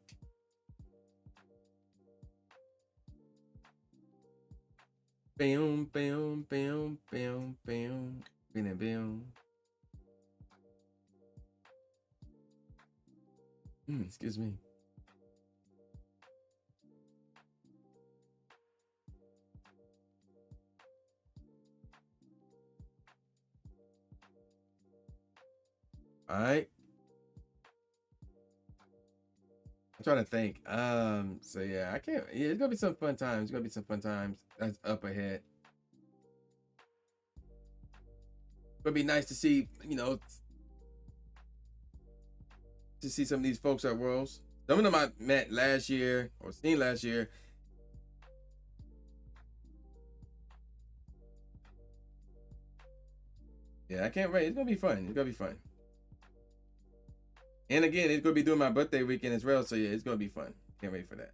Bam, bam, bam, bam, bam, bam, bam. Excuse me. All right. I'm trying to think. So yeah, I can't. Yeah, it's gonna be some fun times. That's up ahead. It'll be nice to see, to see some of these folks at Worlds. Some of them I met last year or seen last year. Yeah, I can't wait. It's gonna be fun. And again, it's gonna be doing my birthday weekend as well. So yeah, it's gonna be fun. Can't wait for that.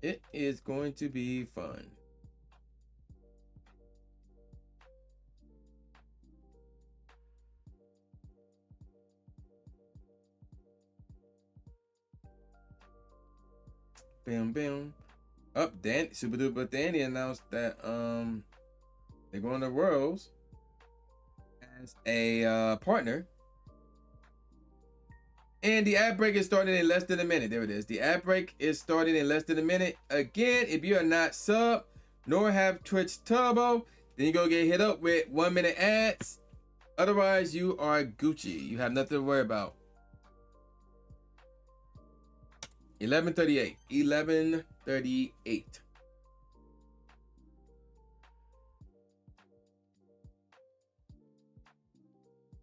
It is going to be fun. Bam, bam. Up, Super Duper Danny announced that they're going to Worlds as a partner. And the ad break is starting in less than a minute. There it is. The ad break is starting in less than a minute. Again, if you are not sub nor have Twitch Turbo, then you're going to get hit up with 1 minute ads. Otherwise, you are Gucci. You have nothing to worry about. 11:38. 11:38.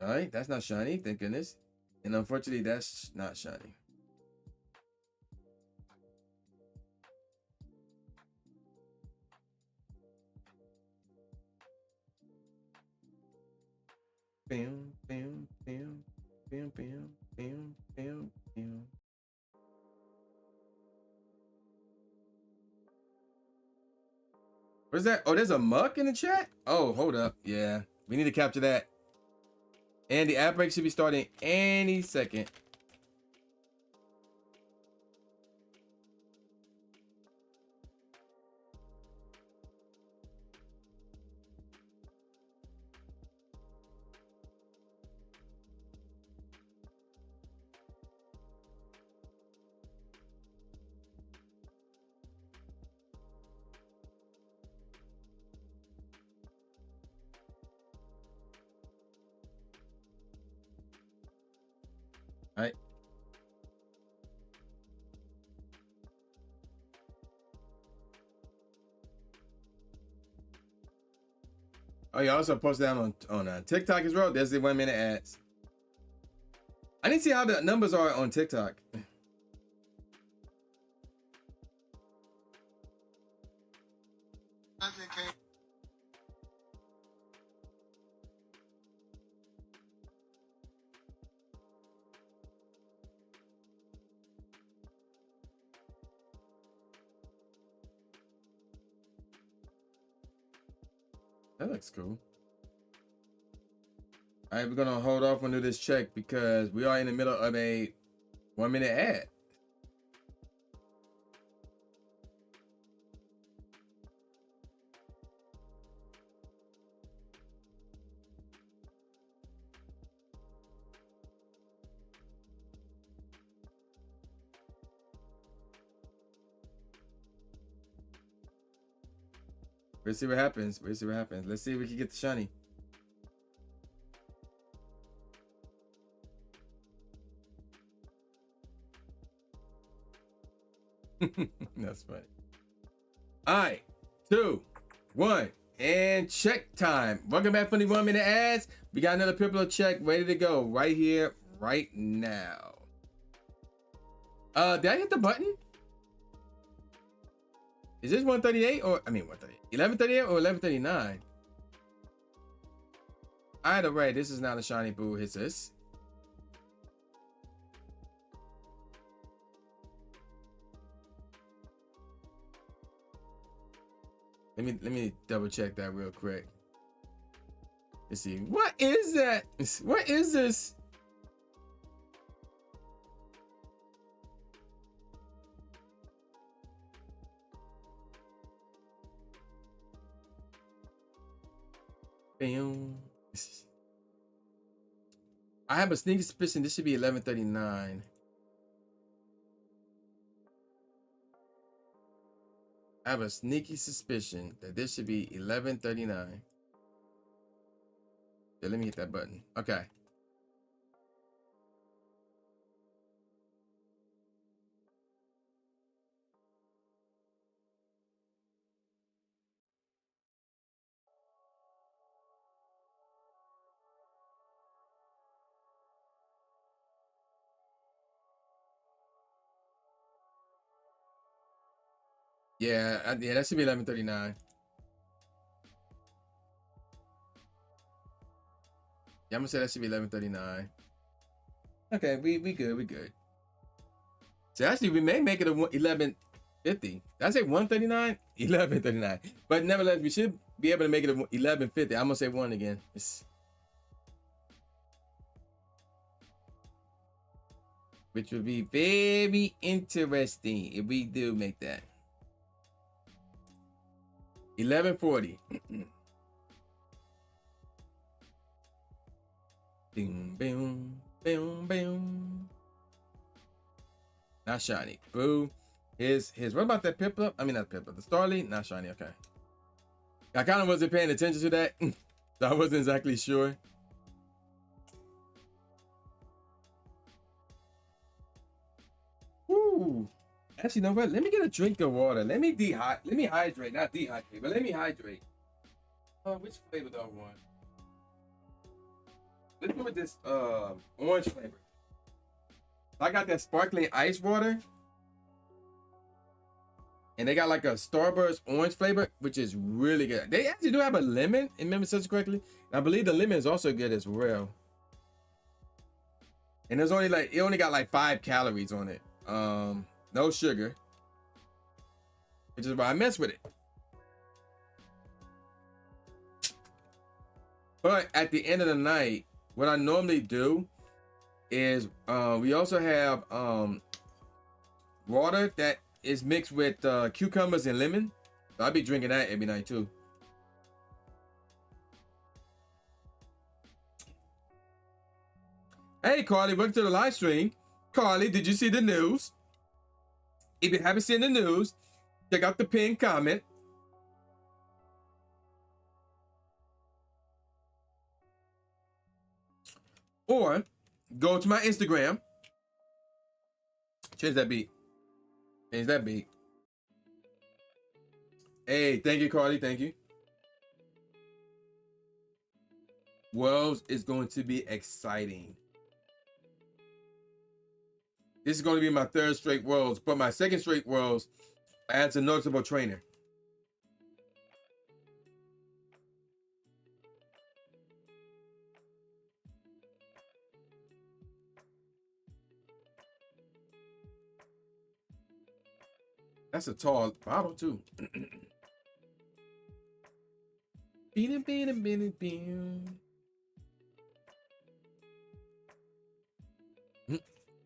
All right, that's not shiny, thank goodness. And unfortunately, that's not shiny. Bam, bam, bam, bam, bam, bam, bam, bam. What is that? Oh, there's a muck in the chat? Oh, hold up. Yeah, we need to capture that. And the ad break should be starting any second. All right. Oh, you also posted that on TikTok as well. There's the 1 minute ads. I didn't see how the numbers are on TikTok. That looks cool. All right, we're gonna hold off on this check because we are in the middle of a 1-minute ad. We'll see what happens. We'll see what happens. Let's see if we can get the shiny. That's funny. All right, 2, 1, and check time. Welcome back from the 1-minute ads. We got another purple check ready to go right here, right now. Did I hit the button? Is this 138 or 138? 1138 or 1139? Either way, this is not a shiny boo. Hits this. Let me double check that real quick. Let's see. What is that? What is this? Bam. I have a sneaky suspicion this should be 1139. I have a sneaky suspicion that this should be 1139. Yeah, let me hit that button. Okay. Yeah, yeah, that should be 1139. Yeah, I'm gonna say that should be 1139. Okay, we good. So actually, we may make it a 1150. Did I say 139? 1139. But nevertheless, we should be able to make it a 1150. I'm gonna say 1 again. Which would be very interesting if we do make that. 1140. Boom, boom, boom, boom. Not shiny. Boo. His what about that Piplup? I mean not Piplup. The Starly? Not shiny. Okay. I kind of wasn't paying attention to that. So I wasn't exactly sure. Woo. Actually, no, what? Let me get a drink of water. Let me hydrate, not dehydrate, but let me hydrate. Which flavor do I want? Let's go with this orange flavor. I got that sparkling ice water. And they got like a Starburst orange flavor, which is really good. They actually do have a lemon, if I remember correctly. And I believe the lemon is also good as well. And there's only it only got like 5 calories on it. No sugar. Which is why I mess with it. But at the end of the night, what I normally do is we also have water that is mixed with cucumbers and lemon. So I'll be drinking that every night too. Hey Carly, welcome to the live stream. Carly, did you see the news? If you haven't seen the news, check out the pinned comment. Or go to my Instagram. Change that beat. Change that beat. Hey, thank you, Carly. Thank you. Worlds is going to be exciting. This is going to be my 3rd straight Worlds, but my 2nd straight Worlds adds a noticeable trainer. That's a tall bottle too.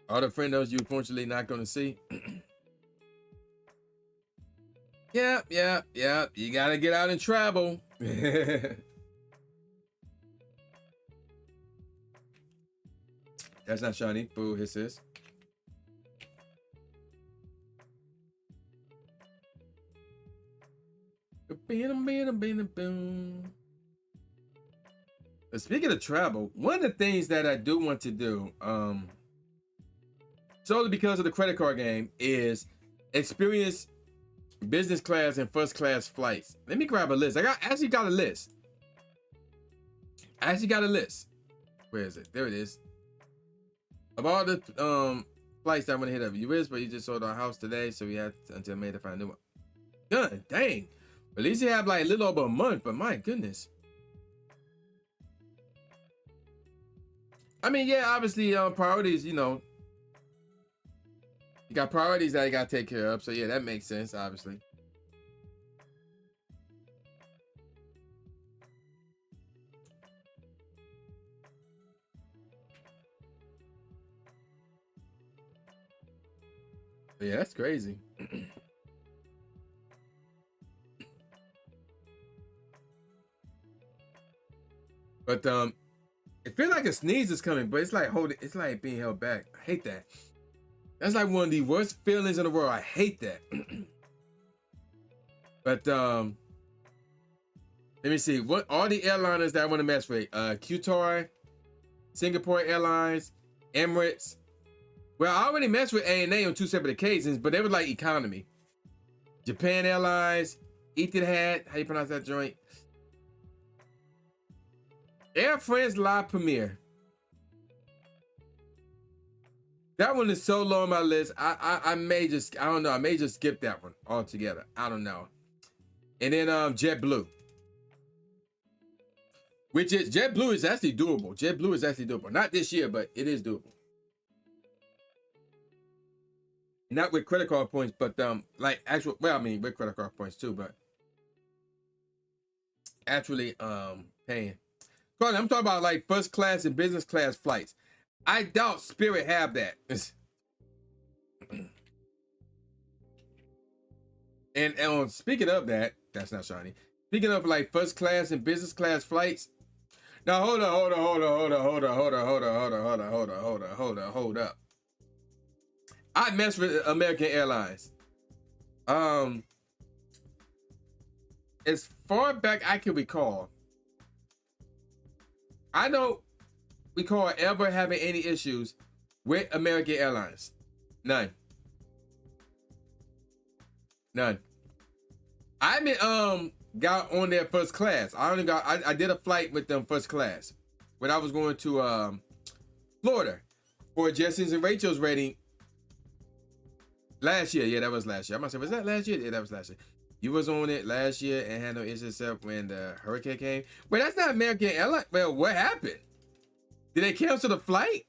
All the friendos you unfortunately not gonna see. Yeah. You gotta get out and travel. That's not shiny. Boo, his is. Speaking of travel, one of the things that I do want to do, solely because of the credit card game, is experience business class and first class flights. Let me grab a list. Actually got a list. Where is it? There it is. Of all the flights I want to hit up. US, but you just sold our house today, so we had until May to find a new one. God dang. At least you have like a little over a month, but my goodness. I mean, yeah, obviously priorities, you know. You got priorities that you got to take care of. So yeah, that makes sense, obviously. But yeah, that's crazy. But it feels like a sneeze is coming, but it's like it's like being held back. I hate that. That's like one of the worst feelings in the world. I hate that. But let me see. What all the airliners that I want to mess with? Qatar, Singapore Airlines, Emirates. Well, I already messed with ANA on 2 separate occasions, but they were like economy. Japan Airlines, Etihad, how you pronounce that joint? Air France La Premiere. That one is so low on my list. I may just, I don't know, I may just skip that one altogether. I don't know. And then JetBlue. Which is, JetBlue is actually doable. JetBlue is actually doable. Not this year, but it is doable. Not with credit card points, but like actual, well, I mean with credit card points too, but actually paying. Carly, I'm talking about like first class and business class flights. I doubt Spirit have that. And speaking of that, that's not shiny. Speaking of like first class and business class flights. Now hold up. I messed with American Airlines. As far back I can recall, I don't recall ever having any issues with American Airlines. None. I got on their first class. I did a flight with them first class when I was going to Florida for Jesse's and Rachel's rating last year. Yeah, that was last year. I must say, was that last year? Yeah, that was last year. You was on it last year and had no issues except when the hurricane came. But that's not American Airlines. Well, what happened? Did they cancel the flight?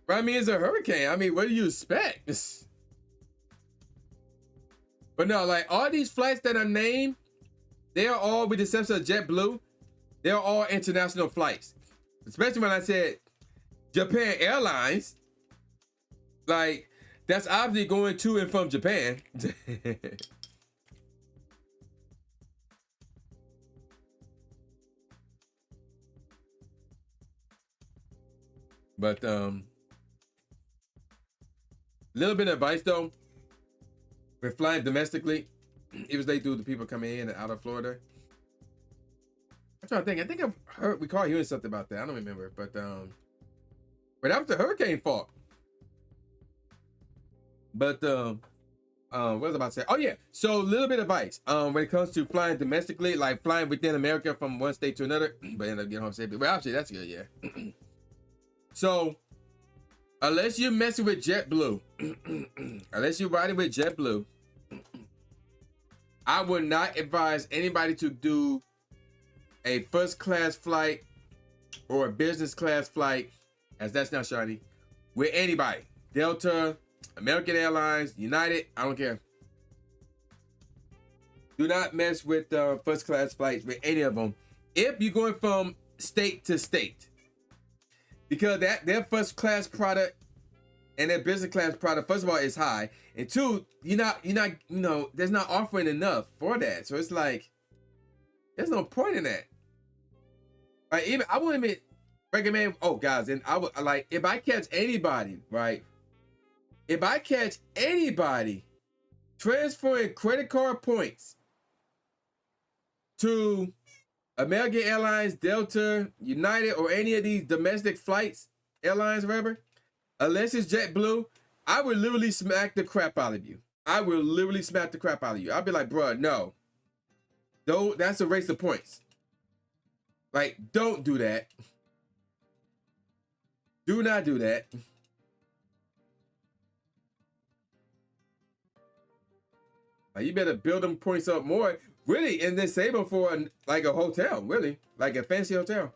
But I mean, it's a hurricane. I mean, what do you expect? But no, like all these flights that are named, they are all, with the exception of JetBlue, they're all international flights. Especially when I said Japan Airlines, like that's obviously going to and from Japan. But little bit of advice though, with flying domestically, even they do the people coming in and out of Florida. I'm trying to think. I think I've recall hearing something about that. I don't remember, but that was the hurricane fault. But what was I about to say? Oh yeah. So a little bit of advice. When it comes to flying domestically, like flying within America from one state to another, but end up getting home safely. Well, actually, that's good. Yeah. So unless you're messing with JetBlue, unless you're riding with JetBlue, I would not advise anybody to do a first class flight or a business class flight, as that's not shiny, with anybody. Delta, American Airlines, United, I don't care. Do not mess with first class flights with any of them. If you're going from state to state, because their first class product and their business class product, first of all, is high, and two, you're not, there's not offering enough for that. So it's like, there's no point in that. Like, even I wouldn't recommend. Oh, guys, and I would like, if I catch anybody, right? If I catch anybody transferring credit card points to American Airlines, Delta, United, or any of these domestic flights, airlines, whatever, unless it's JetBlue, I would literally smack the crap out of you. I will literally smack the crap out of you. I'll be like, bro, no. Though that's a waste of points. Like, don't do that. Do not do that. Like, you better build them points up more, really, and then save them for like a hotel, really, like a fancy hotel.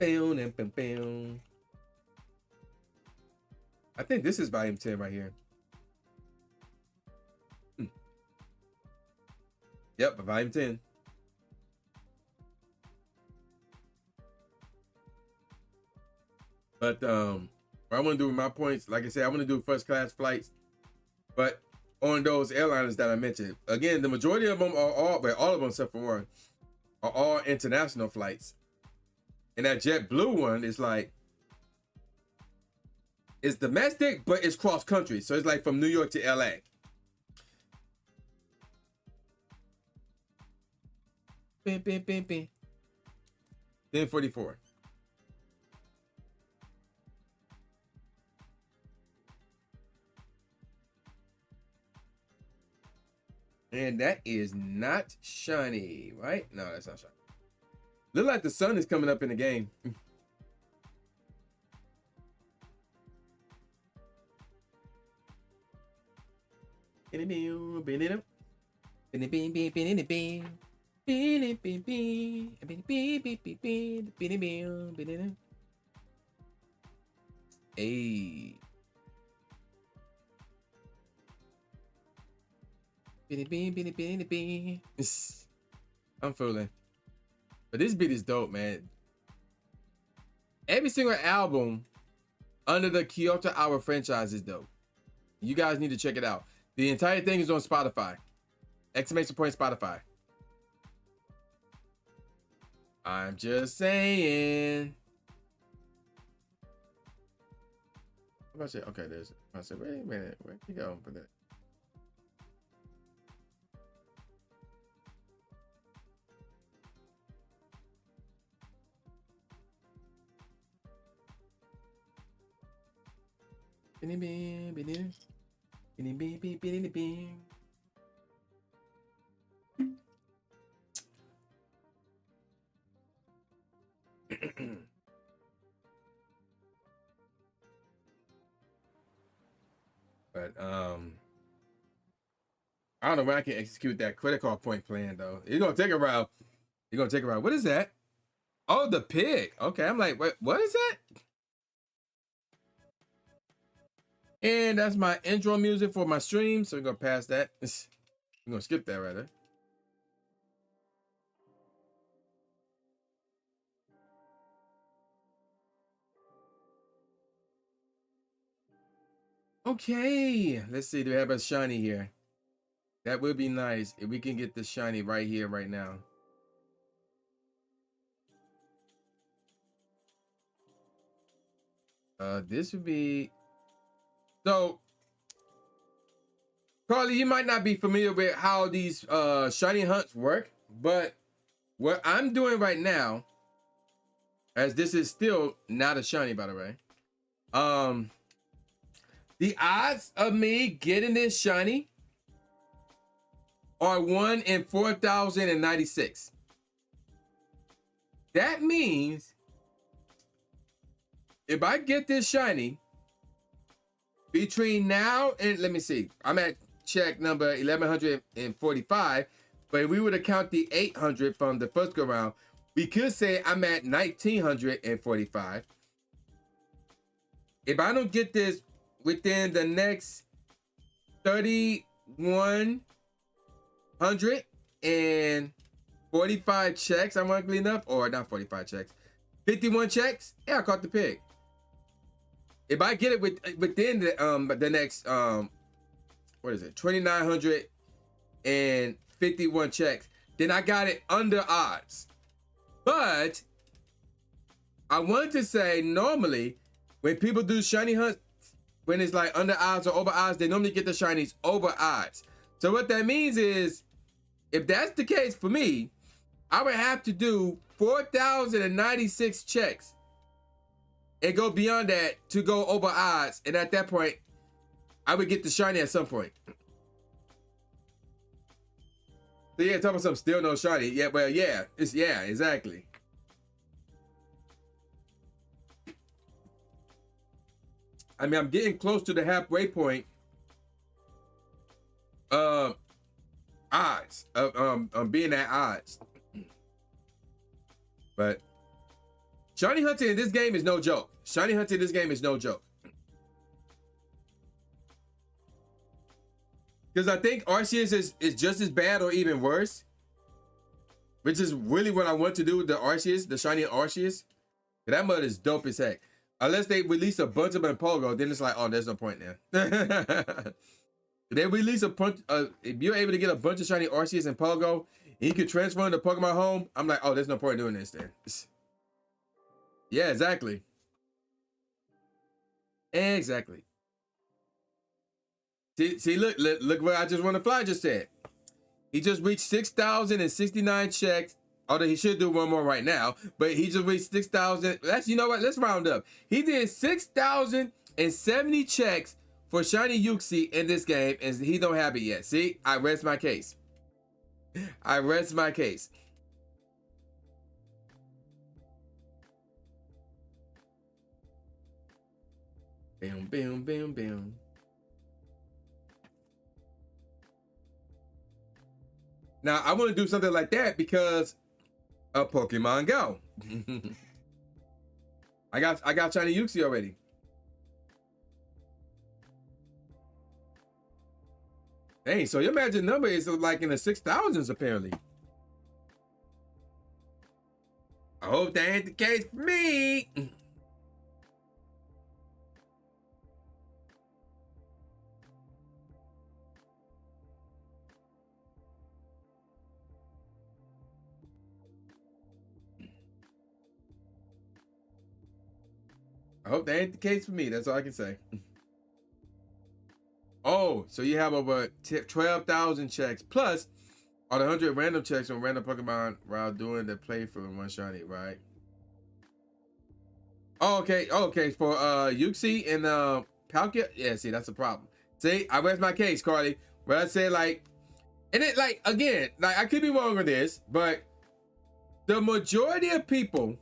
I think this is volume 10 right here. Yep, volume 10. But what I want to do with my points, like I said, I want to do first class flights, but on those airliners that I mentioned. Again, the majority of them are all of them except for one, are all international flights. And that JetBlue one is like, it's domestic, but it's cross country. So it's like from New York to LA. Bing, bing, bing, bing. 1044. And that is not shiny, right? No, that's not shiny. Look like the sun is coming up in the game. Hey. I'm fooling. But this beat is dope, man. Every single album under the Kyoto Hour franchise is dope. You guys need to check it out. The entire thing is on Spotify. Exclamation point Spotify. I'm just saying. What about say? Okay, there's. I said, wait a minute. Where you go for that? But I don't know when I can execute that credit card point plan though. It's gonna take a while. You're gonna take a while. What is that? Oh, the pig. Okay, I'm like, what is that? And that's my intro music for my stream. So we're gonna pass that. We're gonna skip that rather. Okay, let's see. Do we have a shiny here? That would be nice if we can get the shiny right here, right now. This would be. So, Carly, you might not be familiar with how these shiny hunts work, but what I'm doing right now, as this is still not a shiny, by the way, the odds of me getting this shiny are 1 in 4,096. That means if I get this shiny between now and, let me see, I'm at check number 1145, but if we were to count the 800 from the first go round, we could say I'm at 1945. if I don't get this within the next 3,145 checks, I'm likely enough, or not 45 checks, 51 checks, yeah, I caught the pig. If I get it within the next what is it, 2,951 checks, then I got it under odds. But I wanted to say, normally when people do shiny hunts, when it's like under odds or over odds, they normally get the shinies over odds. So what that means is, if that's the case for me, I would have to do 4,096 checks and go beyond that to go over odds. And at that point, I would get the shiny at some point. So yeah, talking about something still no shiny. Yeah, well, yeah, exactly. I mean, I'm getting close to the halfway point. Odds of being at odds. But shiny hunting in this game is no joke. Shiny hunting in this game is no joke. Because I think Arceus is just as bad or even worse. Which is really what I want to do with the Arceus, the shiny Arceus. That mud is dope as heck. Unless they release a bunch of them in Pogo, then it's like, oh, there's no point there. If they release a bunch, if you're able to get a bunch of shiny Arceus in Pogo, and you can transfer into Pokemon Home, I'm like, oh, there's no point in doing this then. Yeah, exactly. Exactly. See, look what I just want to fly just said. He just reached 6,069 checks. Although he should do one more right now, but he just reached 6,000. You know what? Let's round up. He did 6,070 checks for shiny Yuxi in this game, and he don't have it yet. See, I rest my case. I rest my case. Bam, bam, bam, bam. Now I want to do something like that because of Pokemon Go. I got shiny Yuxi already. Dang, so your magic number is like in the 6,000s apparently. I hope that ain't the case for me. I hope that ain't the case for me. That's all I can say. Oh, so you have over 12,000 checks plus all the 100 random checks on random Pokemon while doing the playthrough in one shiny, right? Oh, okay. For Yuxi and Palkia, yeah. See, that's a problem. See, I rest my case, Carly. Where I say like, and it like again, like I could be wrong on this, but the majority of people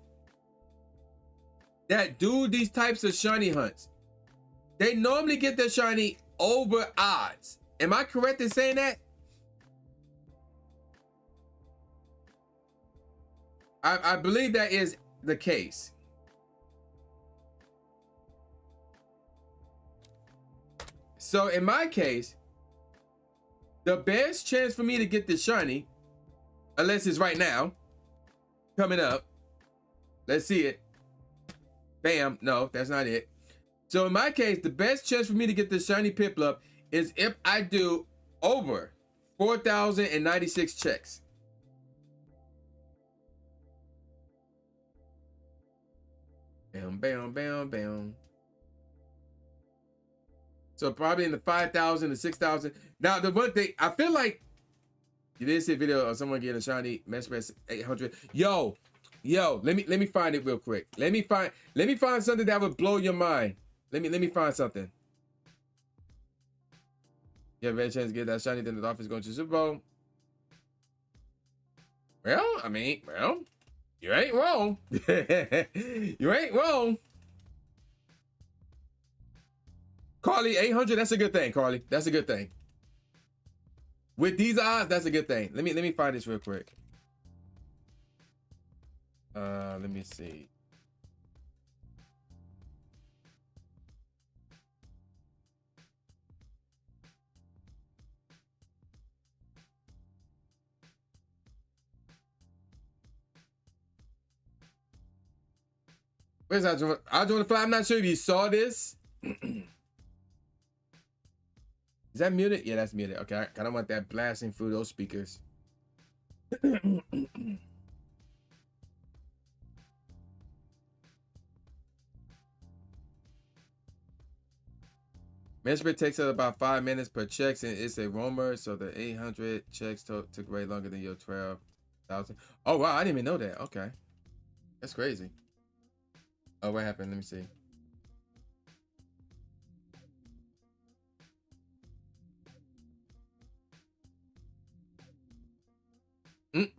that do these types of shiny hunts, they normally get their shiny over odds. Am I correct in saying that? I believe that is the case. So in my case, the best chance for me to get this shiny, unless it's right now, coming up. Let's see it. Bam. No, that's not it. So in my case, the best chance for me to get this shiny Piplup is if I do over 4,096 checks. Bam, bam, bam, bam. So probably in the 5,000 to 6,000. Now the one thing, I feel like you did see a video of someone getting a shiny Mespres 800. Yo, let me find it real quick. Let me find something that would blow your mind. Let me find something. You have a better chance to get that shiny than the Dolphins going to Super Bowl. Well, I mean, you ain't wrong. You ain't wrong. Carly, 800, that's a good thing, Carly. That's a good thing. With these odds, that's a good thing. Let me find this real quick. Let me see. Where's I want to fly? I'm not sure if you saw this. Is that muted? Yeah, that's muted. Okay, I kind of want that blasting through those speakers. Measurement takes us about 5 minutes per check, and it's a roamer, so the 800 checks took way longer than your 12,000. Oh wow, I didn't even know that. Okay, that's crazy. Oh, what happened? Let me see. Mm.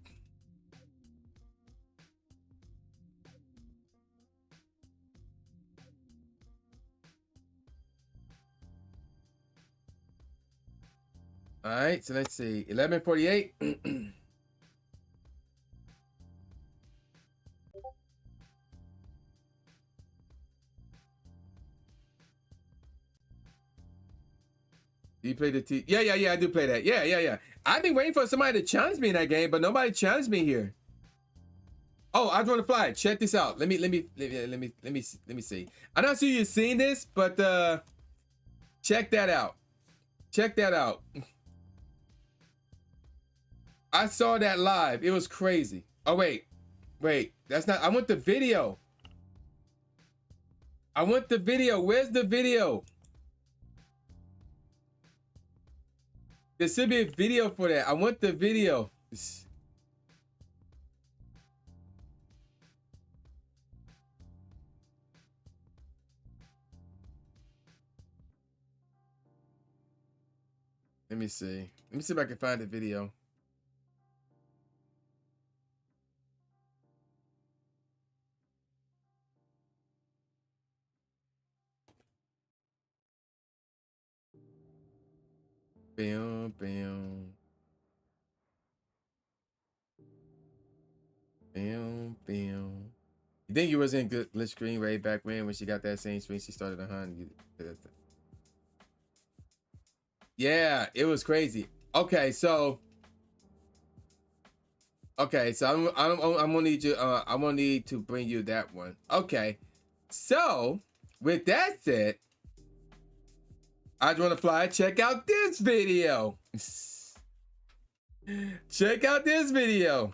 All right, so let's see. 11:48. Do you play the T? Yeah, I do play that. Yeah. I've been waiting for somebody to challenge me in that game, but nobody challenged me here. Oh, I just want to fly. Check this out. Let me see. I'm not sure you've seen this, but check that out. Check that out. I saw that live. It was crazy. Oh wait, that's not. I want the video. Where's the video? There should be a video for that. I want the video. Let me see. Let me see if I can find the video. Bam, bam. Bam, bam. You think you was in good glitch screen way back when she got that same screen, she started a hunt. Yeah, it was crazy. Okay, so I'm gonna need you. I'm gonna need to bring you that one. Okay, so with that said, I just want to fly. Check out this video. Check out this video.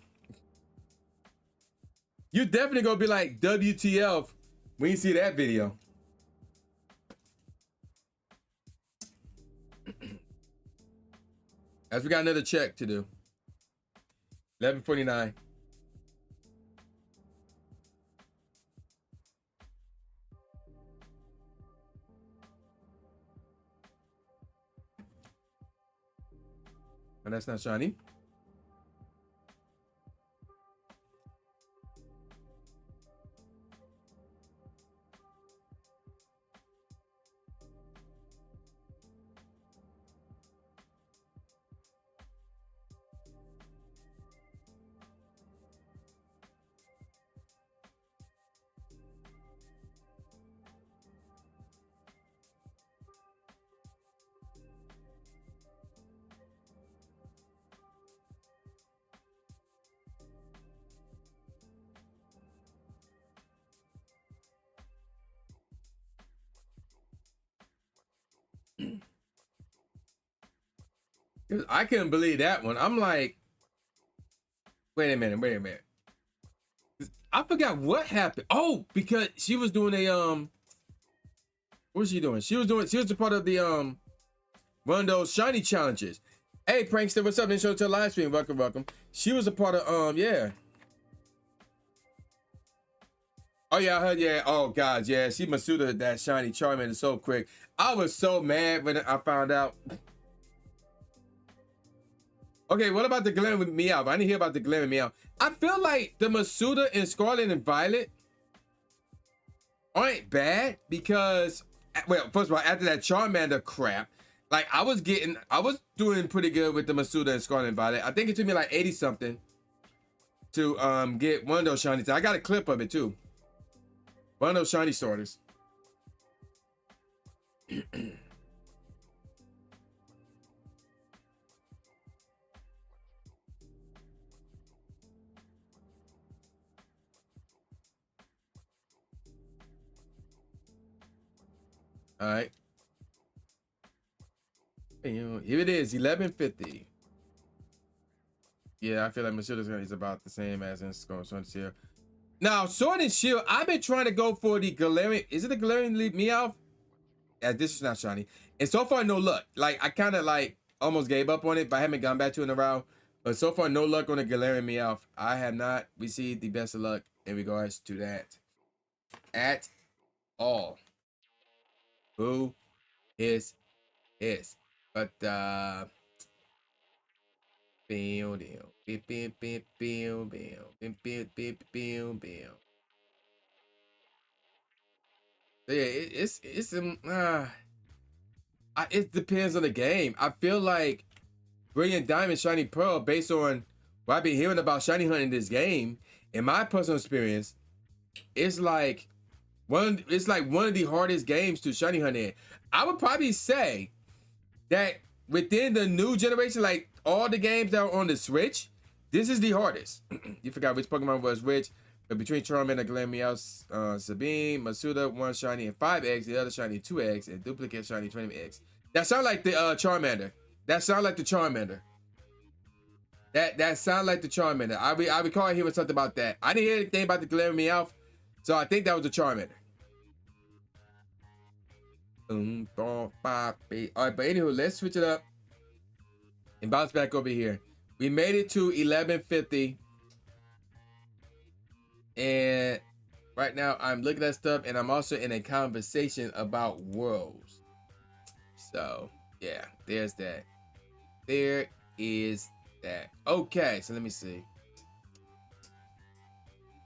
You definitely gonna be like WTF when you see that video. As we got another check to do. 11:49. And that's not shiny. I couldn't believe that one. I'm like, wait a minute. I forgot what happened. Oh, because she was doing a what was she doing? She was a part of the one of those shiny challenges. Hey prankster, what's up? Intro to the live stream. Welcome. She was a part of yeah. Oh yeah, I heard, yeah. Oh god, yeah. She Masuda that shiny Charmander so quick. I was so mad when I found out. Okay, what about the Glen with Meow? I didn't hear about the Glen with Meow. I feel like the Masuda in Scarlet and Violet aren't bad because, well, first of all, after that Charmander crap, like I was doing pretty good with the Masuda and Scarlet and Violet. I think it took me like 80 something to get one of those shinies. I got a clip of it too. One of those shiny starters. All right. Here it is, 1150. Yeah, I feel like Matilda's is about the same as in Sword and Shield. Now, Sword and Shield, I've been trying to go for the Galarian. Is it the Galarian Meowth? Yeah, this is not shiny. And so far, no luck. Like, I kind of like almost gave up on it, but I haven't gone back to it in a while. But so far, no luck on the Galarian Meowth. I have not received the best of luck in regards to that at all. Who is his? But bam, bam, bam, bam, bam, bam, bam, bam, bam, bam. Yeah, it depends on the game. I feel like Brilliant Diamond, Shiny Pearl, based on what I've been hearing about shiny hunting in this game, in my personal experience, it's like one of the hardest games to shiny hunt in. I would probably say that within the new generation, like all the games that are on the Switch, this is the hardest. You forgot which Pokemon was which, but between Charmander, Galarian Meowth, Sabine, Masuda, 1 shiny and 5 eggs, the other shiny 2 eggs, and duplicate shiny 20 eggs. That sound like the Charmander. That sound like the Charmander. That sound like the Charmander. I recall hearing something about that. I didn't hear anything about the Galarian Meowth, so I think that was the Charmander. All right, but anywho, let's switch it up and bounce back over here. We made it to 1150, and right now I'm looking at stuff, and I'm also in a conversation about worlds. So yeah, there's that. There is that. Okay, so let me see.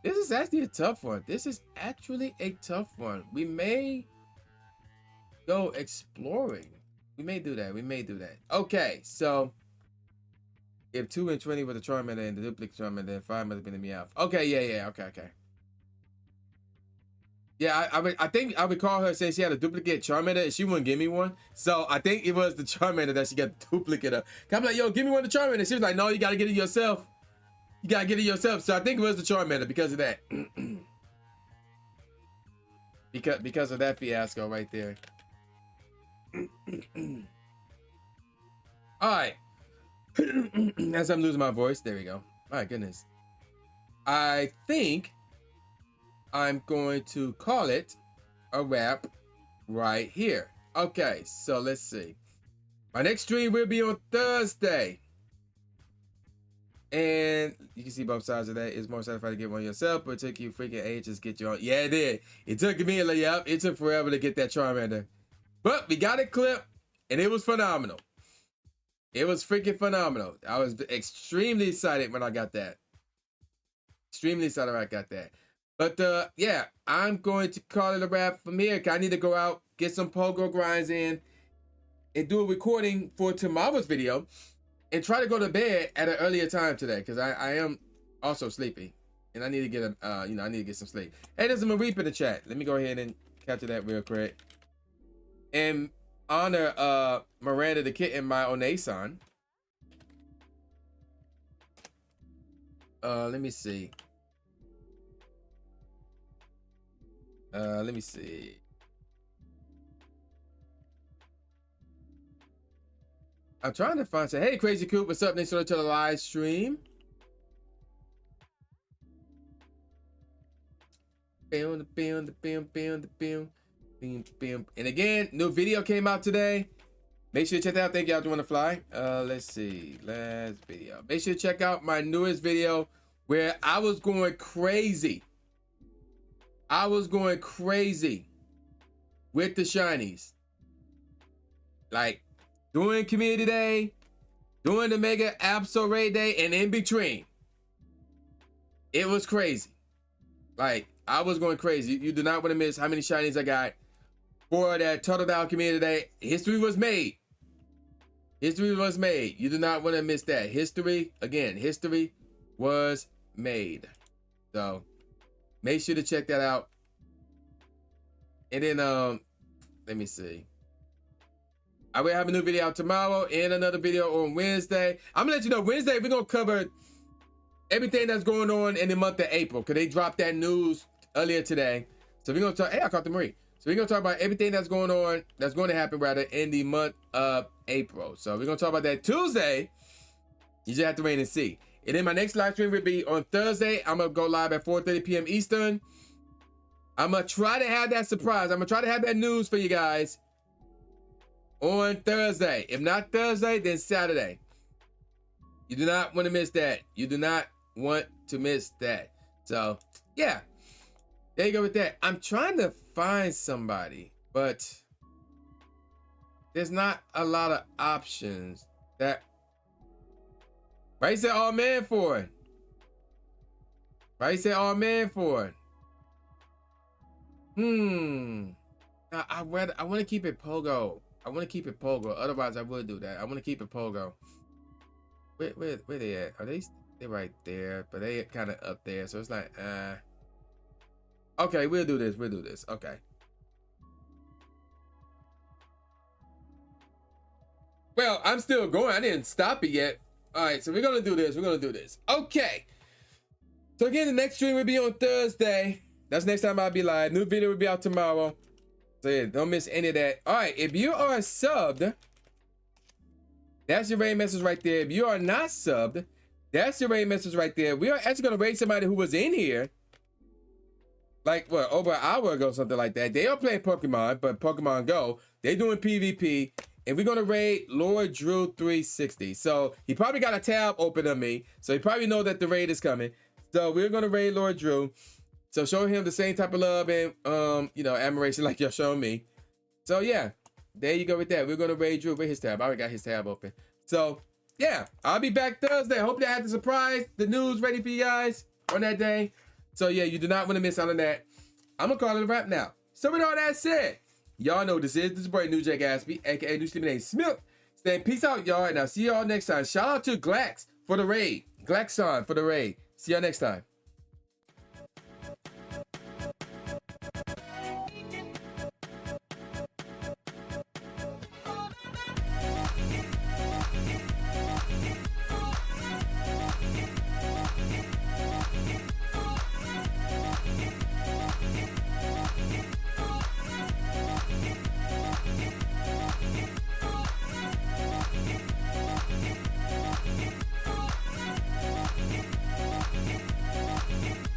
This is actually a tough one. This is actually a tough one. We may go exploring. We may do that. Okay, so if 2 and 20 with the Charmander and the duplicate Charmander, then 5 must have been the Meowth. Okay, yeah, okay. Yeah, I think I recall her saying she had a duplicate Charmander and she wouldn't give me one. So I think it was the Charmander that she got the duplicate of. I'm like, yo, give me one of the Charmander. She was like, no, you gotta get it yourself. So I think it was the Charmander because of that. because of that fiasco right there. All right. As I'm losing my voice, there we go. My goodness. I think I'm going to call it a wrap right here. Okay, so let's see. My next stream will be on Thursday. And you can see both sides of that. It's more satisfying to get one yourself, but it took you freaking ages to get you on. Yeah, it did. It took me, yep, it took forever to get that Charmander. But we got it clipped, and it was phenomenal. It was freaking phenomenal. I was extremely excited when I got that. But yeah, I'm going to call it a wrap from here. I need to go out, get some pogo grinds in, and do a recording for tomorrow's video, and try to go to bed at an earlier time today because I am also sleepy, and I need to get I need to get some sleep. Hey, there's a Mareep in the chat. Let me go ahead and capture that real quick and honor Miranda the kitten, my Onesan. Let me see. I'm trying to find. Hey, Crazy Coop, what's up? Thanks for the live stream. And again, new video came out today. Make sure you check that out. Thank y'all doing the fly. Let's see. Last video. Make sure you check out my newest video where I was going crazy. With the shinies. Like doing community day, doing the mega Absol raid day, and in between. It was crazy. Like I was going crazy. You do not want to miss how many shinies I got for that Turtle Down community day. History was made. You do not want to miss that. History was made. So make sure to check that out. And then let me see. I will have a new video out tomorrow and another video on Wednesday. I'm gonna let you know Wednesday we're gonna cover everything that's going on in the month of April, because they dropped that news earlier today. So we're gonna talk. Hey, I caught the Marie. So we're gonna talk about everything that's going on, that's going to happen rather in the month of April. So we're gonna talk about that Tuesday. You just have to wait and see. And then my next live stream will be on Thursday. I'm gonna go live at 4:30 p.m. Eastern. I'm gonna try to have that surprise. I'm gonna try to have that news for you guys on Thursday. If not Thursday, then Saturday. You do not want to miss that. You do not want to miss that. So yeah, there you go with that. I'm trying to find somebody, but there's not a lot of options. That right said all man for it. Right said all man for it. Now, I want to keep it Pogo. I want to keep it Pogo. Otherwise, I would do that. I want to keep it Pogo. Where they at? Are they right there? But they kind of up there. So it's like, okay, we'll do this. We'll do this. Okay. Well, I'm still going. I didn't stop it yet. All right, so we're going to do this. We're going to do this. Okay. So again, the next stream will be on Thursday. That's next time I'll be live. New video will be out tomorrow. So yeah, don't miss any of that. All right, if you are subbed, that's your raid message right there. If you are not subbed, that's your raid message right there. We are actually going to raid somebody who was in here like, what, over an hour ago, something like that. They are playing Pokemon, but Pokemon Go. They're doing PvP. And we're going to raid Lord Drew 360. So he probably got a tab open on me. So he probably know that the raid is coming. So we're going to raid Lord Drew. So show him the same type of love and, admiration like you're showing me. So yeah, there you go with that. We're going to raid Drew with his tab. I already got his tab open. So yeah, I'll be back Thursday. Hopefully I have the surprise, the news ready for you guys on that day. So yeah, you do not want to miss out on that. I'm going to call it a wrap now. So with all that said, y'all know this is boy New Jack Aspie, aka New Sleeping Name Smith. Saying peace out, y'all, and I'll see y'all next time. Shout out to Glax for the raid. Glaxon for the raid. See y'all next time.